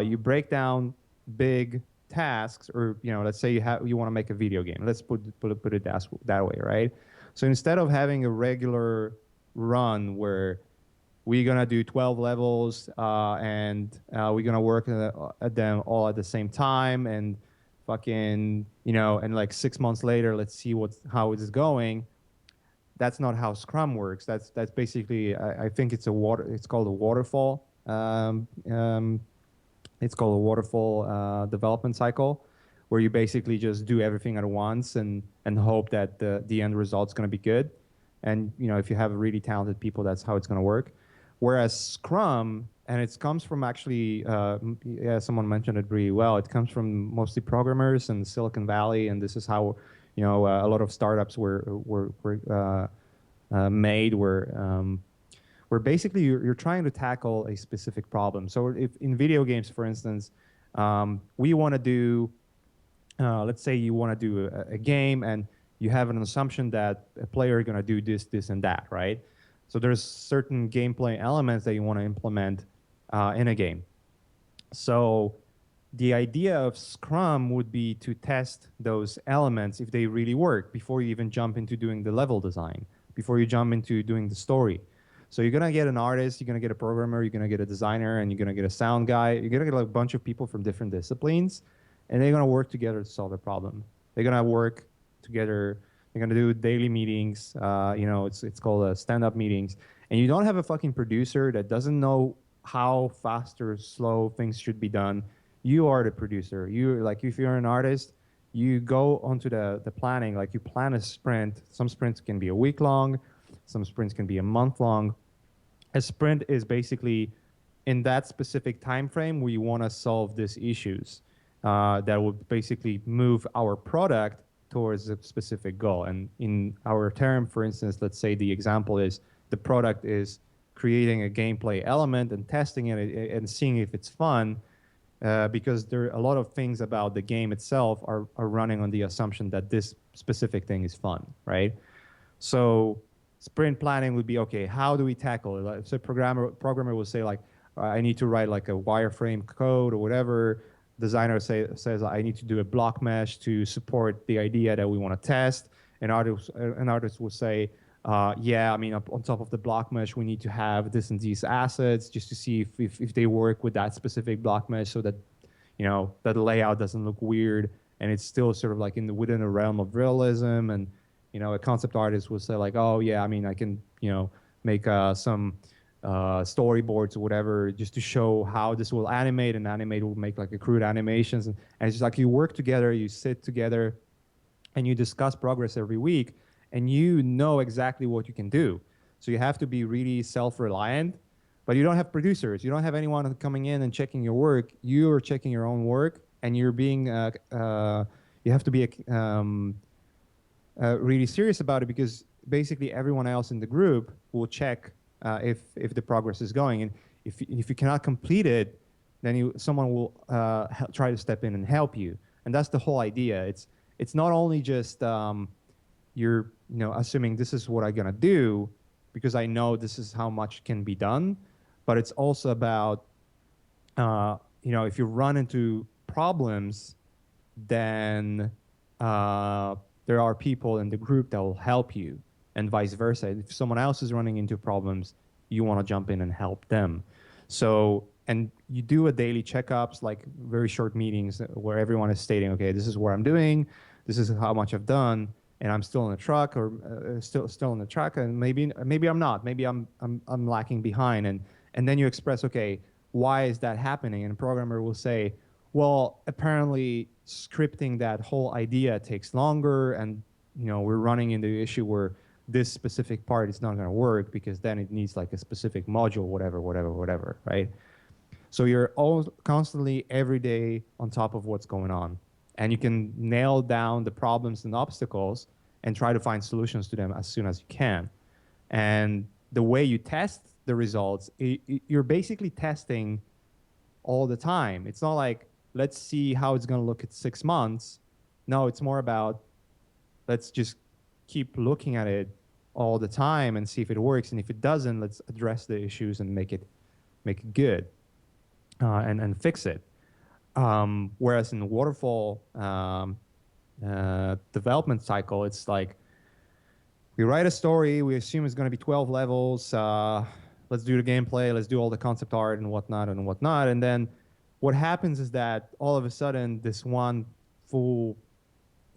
you break down big tasks, or let's say you want to make a video game. Let's put it that way, right? So instead of having a regular run where we're gonna do 12 levels and we're gonna work at them all at the same time, and fucking and like 6 months later, let's see how it is going. That's not how Scrum works. That's basically, I think it's called a waterfall. It's called a waterfall development cycle, where you basically just do everything at once and hope that the end result's going to be good. And if you have really talented people, that's how it's going to work. Whereas Scrum, and it comes from actually, yeah, someone mentioned it really well. It comes from mostly programmers in Silicon Valley, and this is how a lot of startups were made. Where basically you're trying to tackle a specific problem. So if in video games, for instance, we want to do, let's say you want to do a game, and you have an assumption that a player is going to do this, this, and that, right? So there's certain gameplay elements that you want to implement in a game. So the idea of Scrum would be to test those elements if they really work before you even jump into doing the level design, before you jump into doing the story. So you're gonna get an artist, you're gonna get a programmer, you're gonna get a designer, and you're gonna get a sound guy. You're gonna get like a bunch of people from different disciplines, and they're gonna work together to solve the problem. They're gonna work together. They're gonna do daily meetings. It's called stand-up meetings. And you don't have a fucking producer that doesn't know how fast or slow things should be done. You are the producer. You like, if you're an artist, you go onto the planning. Like, you plan a sprint. Some sprints can be a week long. Some sprints can be a month long. A sprint is basically in that specific time frame where you want to solve these issues that will basically move our product towards a specific goal. And in our term, for instance, let's say the example is the product is creating a gameplay element and testing it and seeing if it's fun, because there are a lot of things about the game itself are running on the assumption that this specific thing is fun, right? So sprint planning would be, okay, how do we tackle it? So programmer will say like, I need to write like a wireframe code or whatever. Designer says I need to do a block mesh to support the idea that we want to test. And artist will say, yeah, I mean, on top of the block mesh, we need to have this and these assets just to see if they work with that specific block mesh, so that that layout doesn't look weird and it's still sort of like within a realm of realism. And a concept artist will say like, oh yeah, I mean, I can make some storyboards or whatever just to show how this will animate, and animate will make like a crude animations. And it's just like, you work together, you sit together, and you discuss progress every week, and you know exactly what you can do. So you have to be really self-reliant, but you don't have producers. You don't have anyone coming in and checking your work. You are checking your own work, and you're being, you have to be really serious about it, because basically everyone else in the group will check if the progress is going. And if you cannot complete it, then someone will try to step in and help you. And that's the whole idea. It's not only just you're assuming this is what I'm gonna do because I know this is how much can be done. But it's also about if you run into problems, then there are people in the group that will help you, and vice versa. If someone else is running into problems, you want to jump in and help them. So, and you do a daily checkups, like very short meetings where everyone is stating, okay, this is what I'm doing, this is how much I've done, and I'm still in the truck, or still in the truck, and maybe I'm not, maybe I'm lacking behind, and then you express, okay, why is that happening? And a programmer will say, well, apparently scripting that whole idea takes longer, and we're running into the issue where this specific part is not going to work because then it needs like a specific module, whatever, right? So you're all constantly every day on top of what's going on, and you can nail down the problems and obstacles and try to find solutions to them as soon as you can. And the way you test the results, you're basically testing all the time. It's not like, let's see how it's going to look at 6 months. No, it's more about, let's just keep looking at it all the time and see if it works. And if it doesn't, let's address the issues and make it good, and fix it. Whereas in the waterfall development cycle, it's like, we write a story, we assume it's going to be 12 levels. Let's do the gameplay, let's do all the concept art and whatnot. And then what happens is that all of a sudden, this one full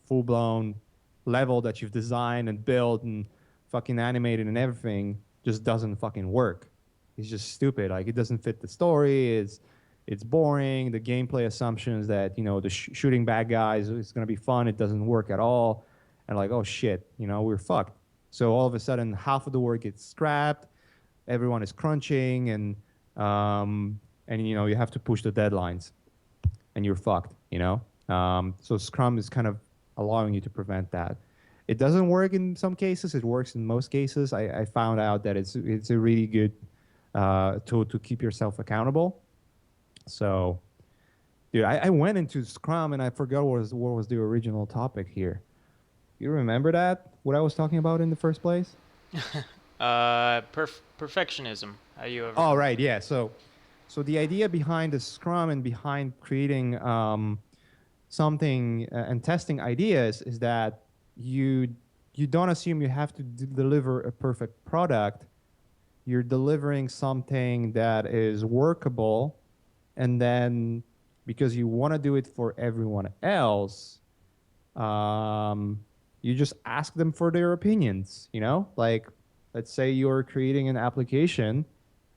blown level that you've designed and built and fucking animated and everything just doesn't fucking work. It's just stupid. Like, it doesn't fit the story. It's boring. The gameplay assumptions that the shooting bad guys is going to be fun. It doesn't work at all. And like, oh shit, we're fucked. So all of a sudden, half of the work gets scrapped. Everyone is crunching, and you have to push the deadlines, and you're fucked. So Scrum is kind of allowing you to prevent that. It doesn't work in some cases. It works in most cases. I found out that it's a really good tool to keep yourself accountable. So, dude, I went into Scrum and I forgot what was the original topic here. You remember that? What I was talking about in the first place? Perfectionism. How you Oh, overcome? right, yeah. So the idea behind the Scrum and behind creating something and testing ideas is that you don't assume you have to deliver a perfect product. You're delivering something that is workable, and then because you want to do it for everyone else, um, you just ask them for their opinions. Like, let's say you're creating an application,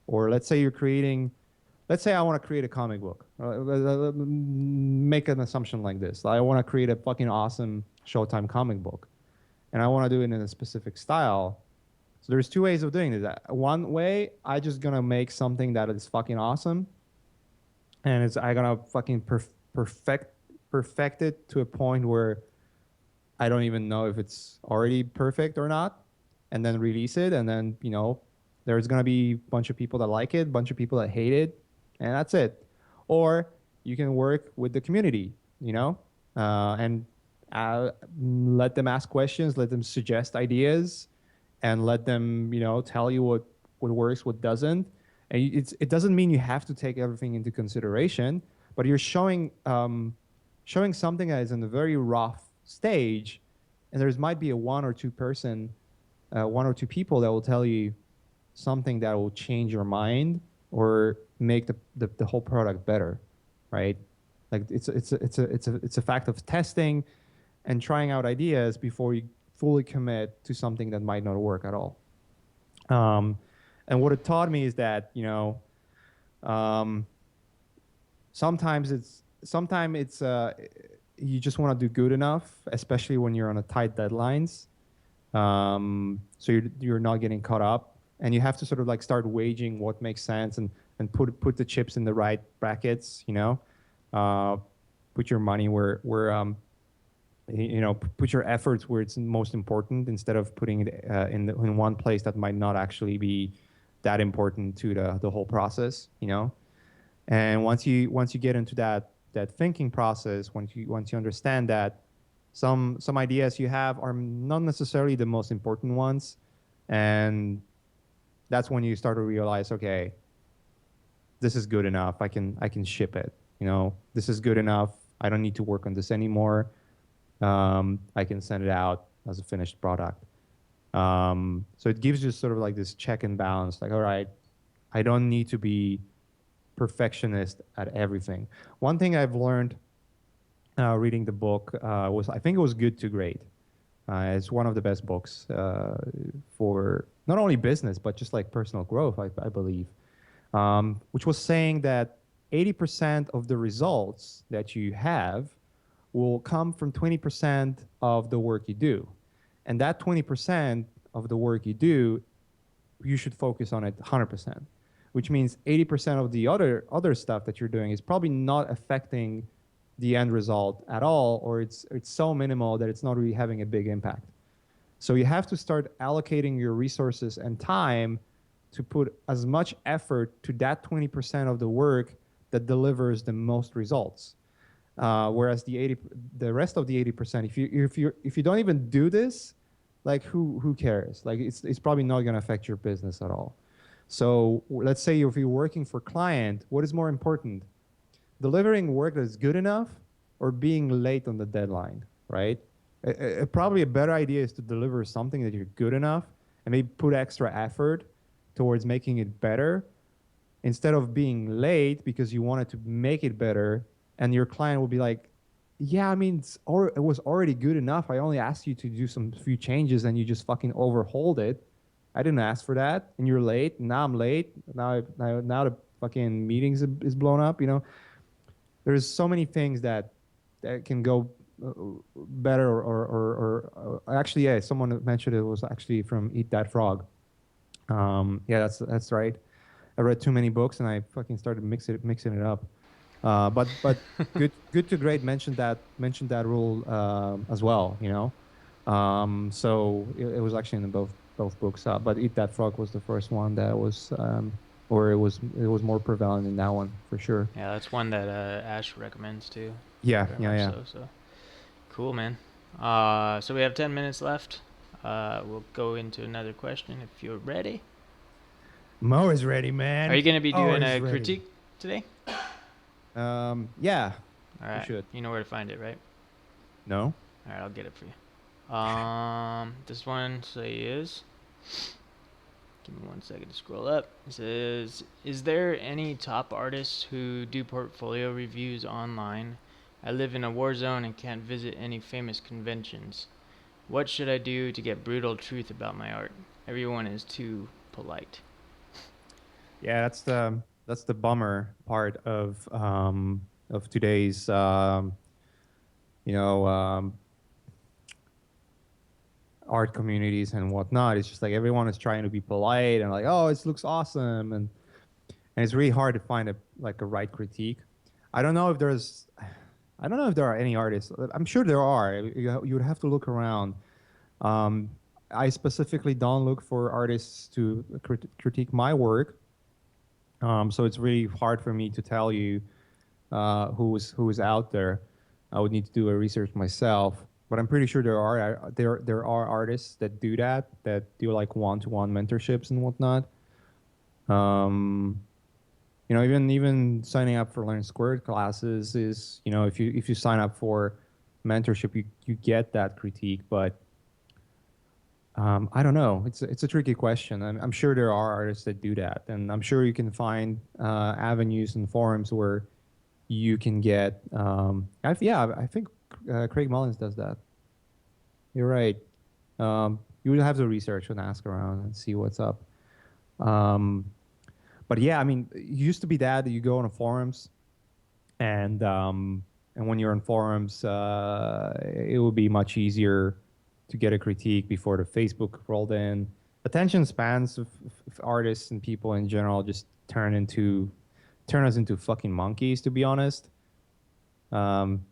or let's say I want to create a comic book. Make an assumption like this: I want to create a fucking awesome Showtime comic book, and I want to do it in a specific style. So there's two ways of doing this. One way, I just gonna make something that is fucking awesome, and I gonna fucking perfect it to a point where I don't even know if it's already perfect or not, and then release it, and then there's gonna be a bunch of people that like it, a bunch of people that hate it, and that's it. Or you can work with the community, and let them ask questions, let them suggest ideas, and let them tell you what works, what doesn't. And it doesn't mean you have to take everything into consideration, but you're showing something that is in a very rough stage, and there might be a one or two people that will tell you something that will change your mind or make the whole product better, right? Like, it's a fact of testing and trying out ideas before you fully commit to something that might not work at all. Um, and what it taught me is that um, sometimes it's you just want to do good enough, especially when you're on a tight deadlines. So you're not getting caught up, and you have to sort of like start waging what makes sense, and put the chips in the right brackets. Uh, put your money where put your efforts where it's most important, instead of putting it in one place that might not actually be that important to the whole process. And once you get into that thinking process, once you understand that, Some ideas you have are not necessarily the most important ones, and that's when you start to realize, okay, this is good enough. I can ship it. This is good enough. I don't need to work on this anymore. I can send it out as a finished product. So it gives you sort of like this check and balance. Like, all right, I don't need to be perfectionist at everything. One thing I've learned reading the book was, I think it was Good to Great. It's one of the best books for not only business but just like personal growth, I believe, which was saying that 80% of the results that you have will come from 20% of the work you do. And that 20% of the work you do, you should focus on it 100%, which means 80% of the other stuff that you're doing is probably not affecting the end result at all, or it's so minimal that it's not really having a big impact. So you have to start allocating your resources and time to put as much effort to that 20% of the work that delivers the most results. Whereas the rest of the 80%, if you don't even do this, like who cares? Like it's probably not going to affect your business at all. So let's say if you're working for client, what is more important? Delivering work that's good enough or being late on the deadline, right? Probably a better idea is to deliver something that you're good enough and maybe put extra effort towards making it better instead of being late because you wanted to make it better, and your client will be like, yeah, I mean, it was already good enough. I only asked you to do some few changes and you just fucking overhauled it. I didn't ask for that, and you're late. Now I'm late. Now the fucking meetings is blown up. There's so many things that can go better, or actually, yeah, someone mentioned it was actually from Eat That Frog. Yeah, that's right. I read too many books and I fucking started mixing it up. But good to great mentioned that rule as well. So it was actually in both books. But Eat That Frog was the first one that was, or it was more prevalent in that one for sure. Yeah, that's one that Ash recommends too. Yeah, Very yeah, much yeah. so. Cool, man. So we have 10 minutes left. We'll go into another question if you're ready. Mo is ready, man. Are you going to be doing Always a ready. critique today? Yeah, All we right. should. You know where to find it, right? No. All right, I'll get it for you. This one says, give me 1 second to scroll up. It says, is there any top artists who do portfolio reviews online? I live in a war zone and can't visit any famous conventions. What should I do to get brutal truth about my art? Everyone is too polite. Yeah, that's the bummer part of today's you know art communities and whatnot. It's just like everyone is trying to be polite and like, oh, it looks awesome, and it's really hard to find a right critique. I don't know if there's I don't know if there are any artists. I'm sure there are. You would have to look around. Um, I specifically don't look for artists to critique my work. So it's really hard for me to tell you who is out there. I would need to do a research myself, but I'm pretty sure there are artists that do that do like one-to-one mentorships and whatnot. Um, even signing up for Learn Squared classes is, if you sign up for mentorship, you get that critique, but I don't know. It's a tricky question. I'm sure there are artists that do that, and I'm sure you can find avenues and forums where you can get. I think Craig Mullins does that. You're right. You would have to research and ask around and see what's up. Um, but yeah, I mean, it used to be that you go on forums, and when you're on forums, it would be much easier to get a critique before the Facebook rolled in. Attention spans of artists and people in general just turn us into fucking monkeys, to be honest. Um,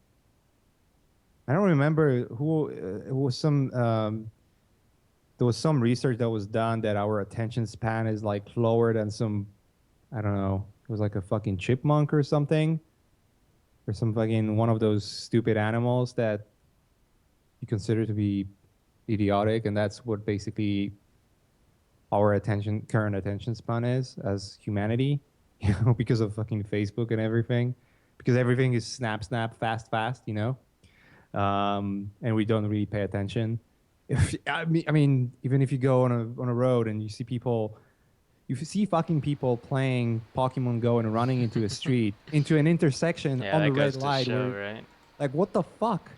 I don't remember who it was. There was some research that was done that our attention span is like lower than some, I don't know. It was like a fucking chipmunk or something, or some fucking one of those stupid animals that you consider to be idiotic, and that's what basically our current attention span is as humanity, because of fucking Facebook and everything, because everything is snap, snap, fast, fast, and we don't really pay attention. If I mean, even if you go on a road and you see people, you see fucking people playing Pokemon Go and running into a street, into an intersection Yeah, on that the red goes to light, show, where right? like what the fuck?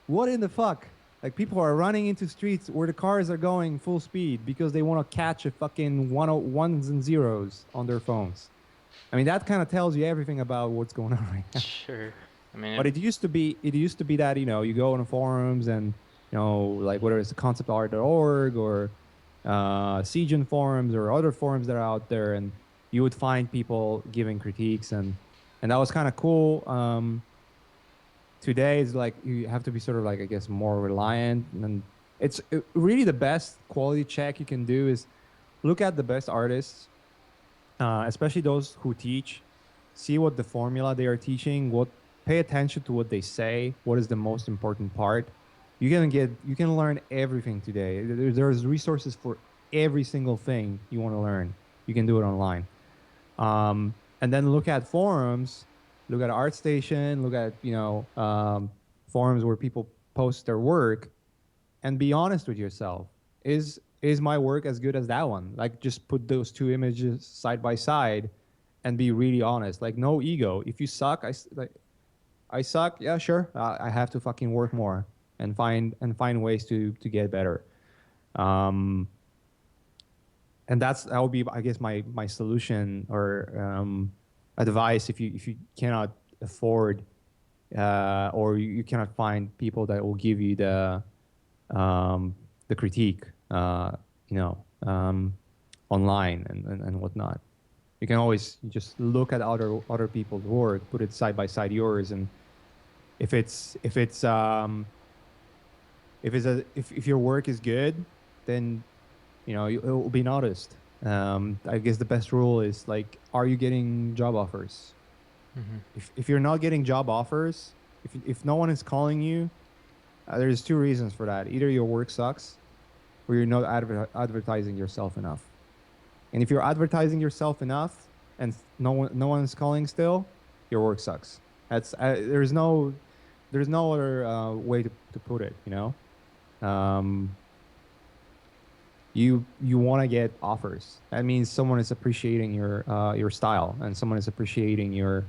What in the fuck? Like people are running into streets where the cars are going full speed because they want to catch a fucking ones and zeros on their phones. I mean, that kind of tells you everything about what's going on right now. Sure. I mean, But it used to be that, you go on the forums and, like whether it's conceptart.org or Siegen forums or other forums that are out there, and you would find people giving critiques, and that was kind of cool. Today is like you have to be sort of like, I guess, more reliant, and really the best quality check you can do is look at the best artists, especially those who teach. See what the formula they are teaching. Pay attention to what they say. What is the most important part? You can learn everything today. There's resources for every single thing you want to learn. You can do it online. And then look at forums, look at ArtStation, look at forums where people post their work, and be honest with yourself. Is my work as good as that one? Like, just put those two images side by side, and be really honest. Like, no ego. If you suck, I suck. Yeah, sure. I have to fucking work more and find ways to get better. Um, and that would be, I guess, my solution or advice, if you cannot afford, or you cannot find people that will give you the critique, you know online and whatnot. You can always just look at other people's work, put it side by side yours, and if your work is good, then it will be noticed. I guess the best rule is, like, are you getting job offers? Mm-hmm. If you're not getting job offers, if no one is calling you, there's two reasons for that. Either your work sucks, or you're not advertising yourself enough. And if you're advertising yourself enough and no one is calling still, your work sucks. That's there's no other way to put it. Um, you want to get offers. That means someone is appreciating your style, and someone is appreciating your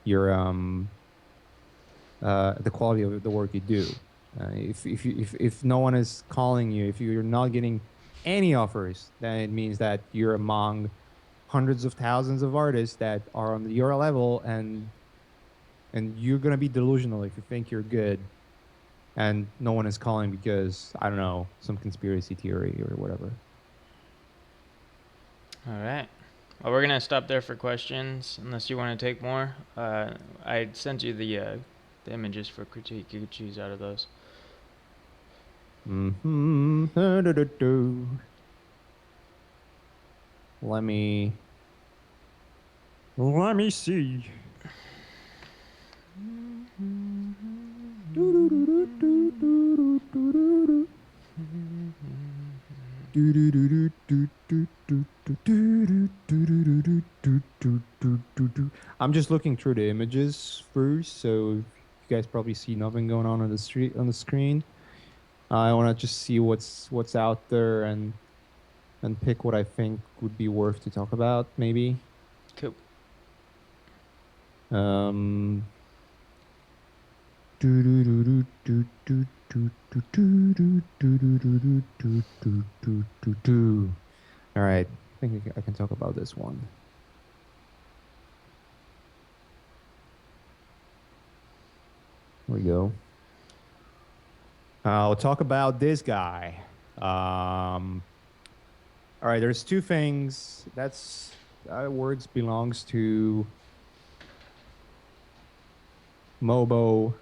the quality of the work you do. If no one is calling you, if you're not getting any offers, then it means that you're among hundreds of thousands of artists that are on your level, and you're gonna be delusional if you think you're good, and no one is calling because, I don't know, some conspiracy theory or whatever. All right. Well, we're gonna stop there for questions, unless you want to take more. I sent you the images for critique. You could choose out of those. Mm-hmm. Let me see. I'm just looking through the images first, so you guys probably see nothing going on the screen. I want to just see what's out there, and pick what I think would be worth to talk about, maybe. Cool. Um. All right, I think I can talk about this one. Here we go. I'll talk about this guy. All right, there's two things. That words belongs to Mobo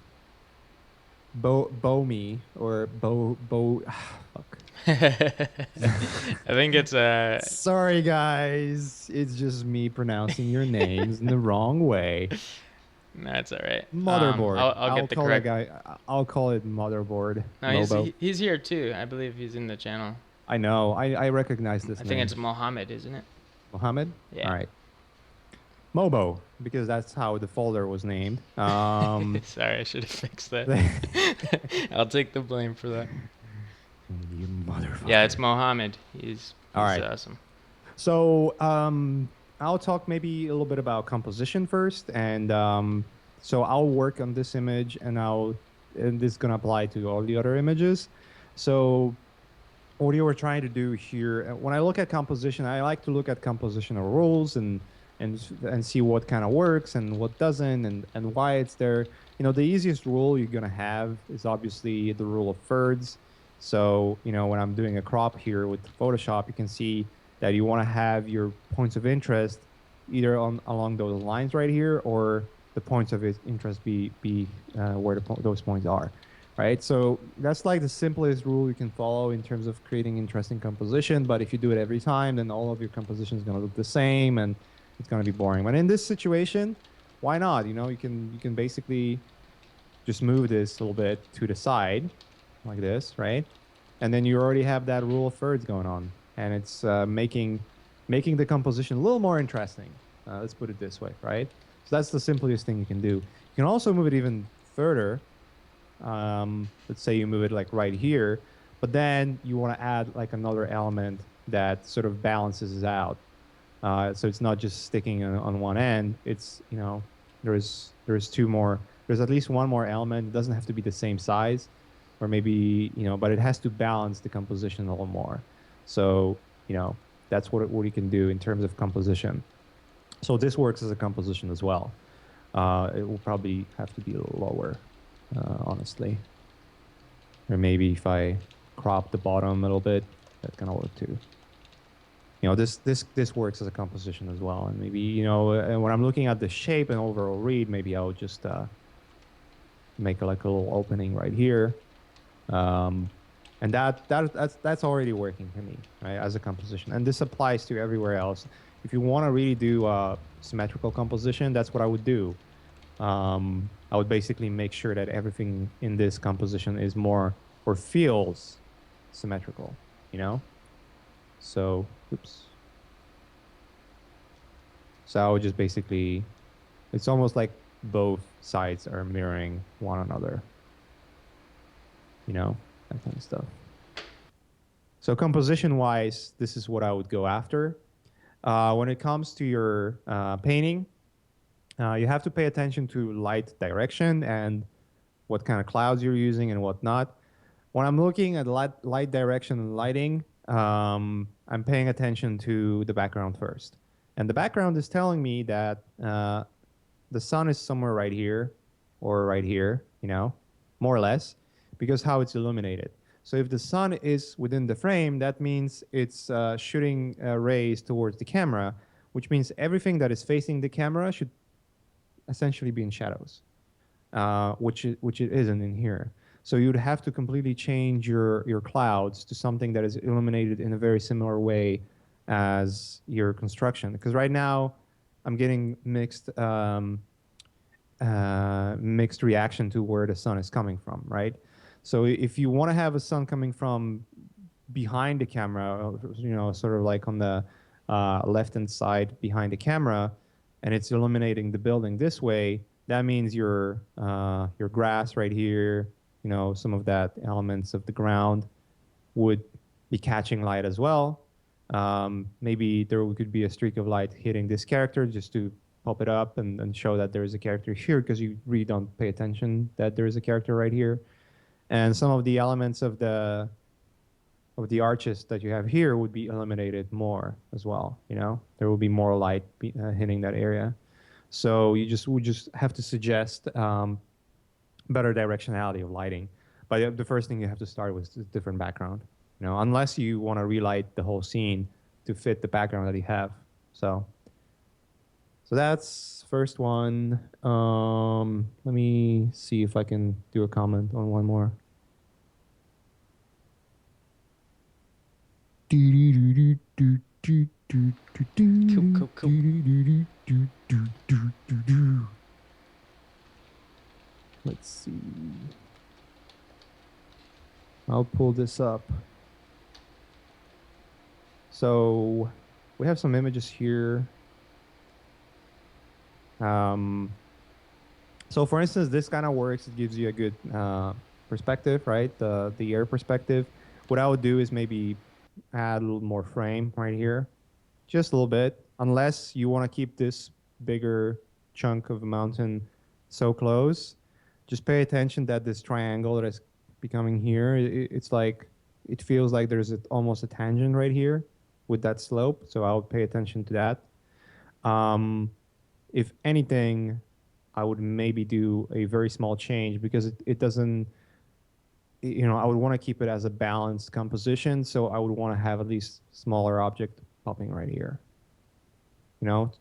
Bomi, or fuck. I think it's Sorry, guys. It's just me pronouncing your names in the wrong way. That's all right. Motherboard. I'll I'll get the call that correct. guy. I'll call it motherboard. No, Mobo. he's here too. I believe he's in the channel. I know. I recognize this I think name. it's Mohammed, isn't it? Mohammed. All Yeah. right. Mobo, because that's how the folder was named. Sorry, I should have fixed that. I'll take the blame for that. You motherfucker. Yeah, it's Mohammed. He's All right. awesome. So I'll talk maybe a little bit about composition first, and so I'll work on this image, and this is gonna apply to all the other images. So what you were trying to do here, when I look at composition, I like to look at compositional rules and see what kind of works and what doesn't, and why it's there. You know, the easiest rule you're gonna have is obviously the rule of thirds. So, you know, when I'm doing a crop here with Photoshop, you can see that you want to have your points of interest either along those lines right here, or the points of interest be where those points are, right? So that's like the simplest rule you can follow in terms of creating interesting composition. But if you do it every time, then all of your composition is going to look the same, and it's going to be boring. But in this situation, why not? You know, you can basically just move this a little bit to the side like this, right? And then you already have that rule of thirds going on, and it's making the composition a little more interesting. Let's put it this way, right? So that's the simplest thing you can do. You can also move it even further. Let's say you move it like right here, but then you want to add like another element that sort of balances it out. So it's not just sticking on one end. It's, you know, there's two more. There's at least one more element. It doesn't have to be the same size, or maybe, you know, but it has to balance the composition a little more. So, you know, that's what you can do in terms of composition. So this works as a composition as well. It will probably have to be a little lower, honestly. Or maybe if I crop the bottom a little bit, that's gonna work too. You know, this works as a composition as well. And maybe, you know, when I'm looking at the shape and overall read, maybe I'll just make like a little opening right here. And that's already working for me, right, as a composition. And this applies to everywhere else. If you want to really do symmetrical composition, that's what I would do. I would basically make sure that everything in this composition is more or feels symmetrical, you know? So, oops. So I would just basically, it's almost like both sides are mirroring one another, you know, that kind of stuff. So composition wise, this is what I would go after. When it comes to your painting, you have to pay attention to light direction and what kind of clouds you're using and whatnot. When I'm looking at light direction and lighting, I'm paying attention to the background first. And the background is telling me that the sun is somewhere right here or right here, you know, more or less, because how it's illuminated. So if the sun is within the frame, that means it's shooting rays towards the camera, which means everything that is facing the camera should essentially be in shadows, which it isn't in here. So you'd have to completely change your clouds to something that is illuminated in a very similar way as your construction. Because right now, I'm getting mixed reaction to where the sun is coming from, right? So if you want to have a sun coming from behind the camera, you know, sort of like on the left-hand side behind the camera, and it's illuminating the building this way, that means your grass right here, you know, some of that elements of the ground would be catching light as well. Maybe there could be a streak of light hitting this character just to pop it up and show that there is a character here, because you really don't pay attention that there is a character right here. And some of the elements of the arches that you have here would be illuminated more as well. You know, there will be more light hitting that area. So would just have to suggest better directionality of lighting. But the first thing you have to start with is a different background. You know, unless you want to relight the whole scene to fit the background that you have. So that's first one. Let me see if I can do a comment on one more. Cool. Let's see. I'll pull this up. So we have some images here. So for instance, this kind of works. It gives you a good perspective, right? The air perspective. What I would do is maybe add a little more frame right here, just a little bit, unless you want to keep this bigger chunk of the mountain so close. Just pay attention that this triangle that is becoming here, it's like, it feels like there's almost a tangent right here with that slope. So I'll pay attention to that. If anything, I would maybe do a very small change because it doesn't, I would want to keep it as a balanced composition. So I would want to have at least smaller object popping right here,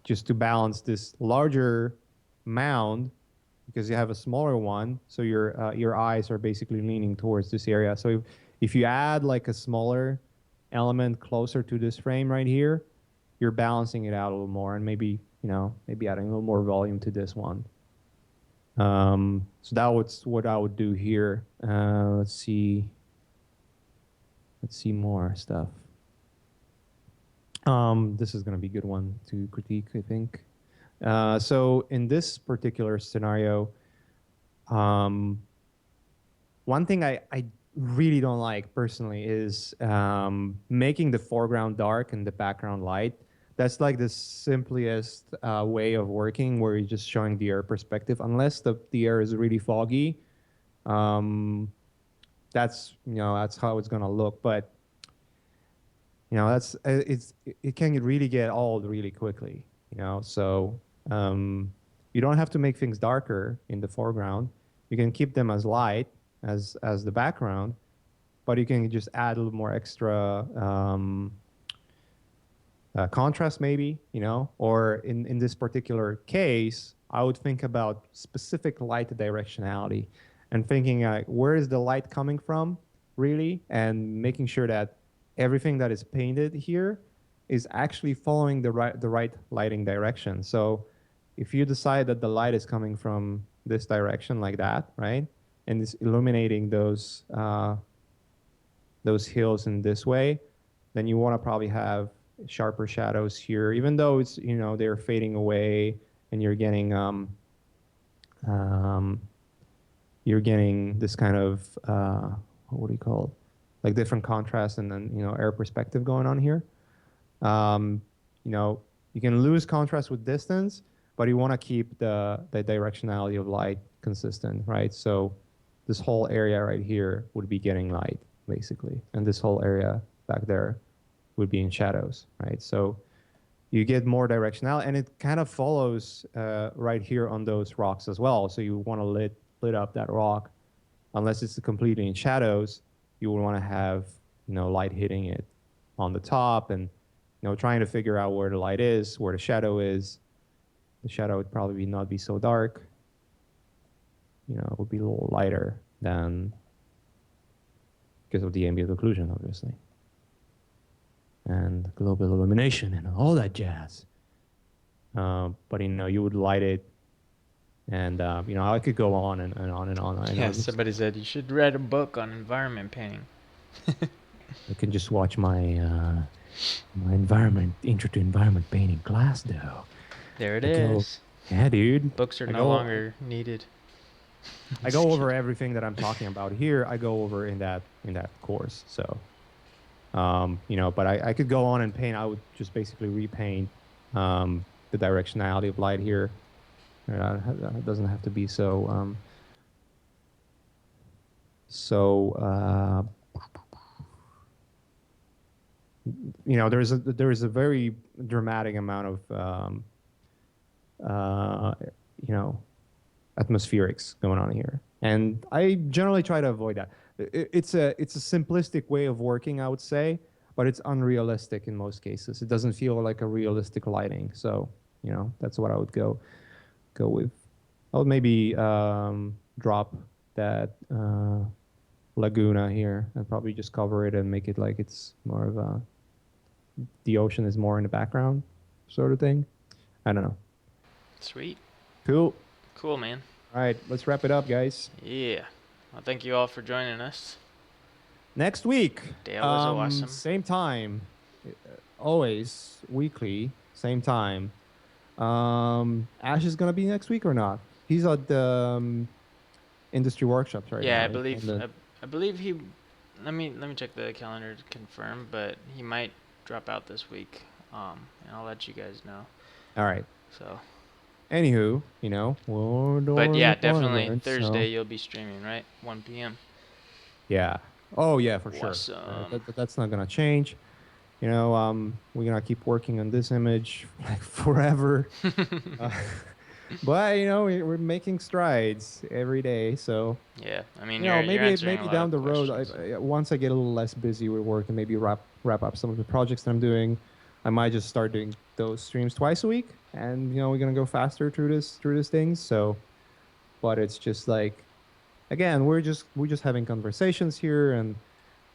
just to balance this larger mound because you have a smaller one. So your eyes are basically leaning towards this area. So if you add like a smaller element closer to this frame right here, you're balancing it out a little more and maybe adding a little more volume to this one. So that's what I would do here. Let's see more stuff. This is going to be a good one to critique, I think. So in this particular scenario, one thing I really don't like personally is making the foreground dark and the background light. That's like the simplest way of working where you're just showing the air perspective. Unless the air is really foggy, that's how it's gonna look. But it can really get old really quickly. So you don't have to make things darker in the foreground. You can keep them as light as the background, but you can just add a little more extra contrast maybe, or in this particular case, I would think about specific light directionality and thinking where is the light coming from really, and making sure that everything that is painted here is actually following the right lighting direction. So if you decide that the light is coming from this direction like that, right, and it's illuminating those hills in this way, then you want to probably have sharper shadows here, even though it's they're fading away and you're getting this kind of what do you call it? Like different contrast and then air perspective going on here. You can lose contrast with distance, but you want to keep the directionality of light consistent, right? So this whole area right here would be getting light basically, and this whole area back there would be in shadows, right? So you get more directionality, and it kind of follows right here on those rocks as well. So you want to lit up that rock, unless it's completely in shadows. You would want to have light hitting it on the top, and trying to figure out where the light is, where the shadow is. The shadow would probably not be so dark. It would be a little lighter than because of the ambient occlusion, obviously, and global illumination and all that jazz. But you would light it, and I could go on and on and on. Yeah, somebody said you should read a book on environment painting. I can just watch my my intro to environment painting class though. There it is. Yeah, dude. Books are no longer needed. I go over everything that I'm talking about here. I go over in that course. So, but I could go on and paint. I would just basically repaint the directionality of light here. It doesn't have to be so. There is a very dramatic amount of atmospherics going on here, and I generally try to avoid that. It's a simplistic way of working, I would say, but it's unrealistic in most cases. It doesn't feel like a realistic lighting, so that's what I would go with. I would maybe drop that laguna here and probably just cover it and make it like it's more of the ocean is more in the background sort of thing. I don't know. Sweet. Cool. Cool, man. All right, let's wrap it up, guys. Yeah. Well, thank you all for joining us. Next week, That was awesome. same time, always weekly, same time. Ash is gonna be next week or not? He's at the industry workshops right Yeah, now. I Right? believe And I believe he. Let me check the calendar to confirm, but he might drop out this week. And I'll let you guys know. all right. So, Anywho, you know, we're but doing yeah, what we're definitely learned, Thursday so you'll be streaming, right? 1 p.m. yeah. Oh yeah, for sure. Awesome. That's not gonna change. You know, we're gonna keep working on this image like forever. Uh, but you know, we're making strides every day. So Yeah, I mean you know, you're maybe answering a maybe lot down of the road, questions. once I get a little less busy with work and maybe wrap up some of the projects that I'm doing, I might just start doing those streams twice a week. And you know, we're gonna go faster through this things. So, but it's just like, again, we're just having conversations here and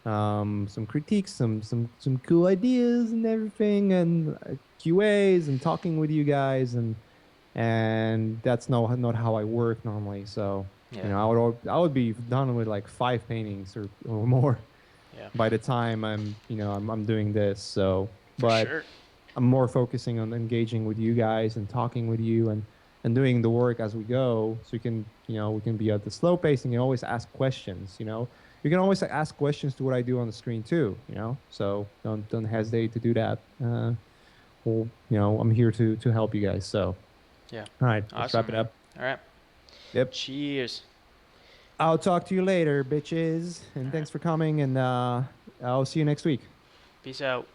some critiques, some cool ideas and everything, and QAs and talking with you guys, and that's not how I work normally. So you Yeah, know, I would be done with like 5 paintings or more yeah, by the time I'm doing this. So, for but sure. I'm more focusing on engaging with you guys and talking with you and doing the work as we go. So we can be at the slow pace and you can always ask questions, you know. You can always ask questions to what I do on the screen too, you know. So don't hesitate to do that. Well, you know, I'm here to help you guys. So, Yeah, all right, let's awesome, wrap it man. up. All right, Yep. cheers. I'll talk to you later, bitches. And All right, thanks for coming and I'll see you next week. peace out.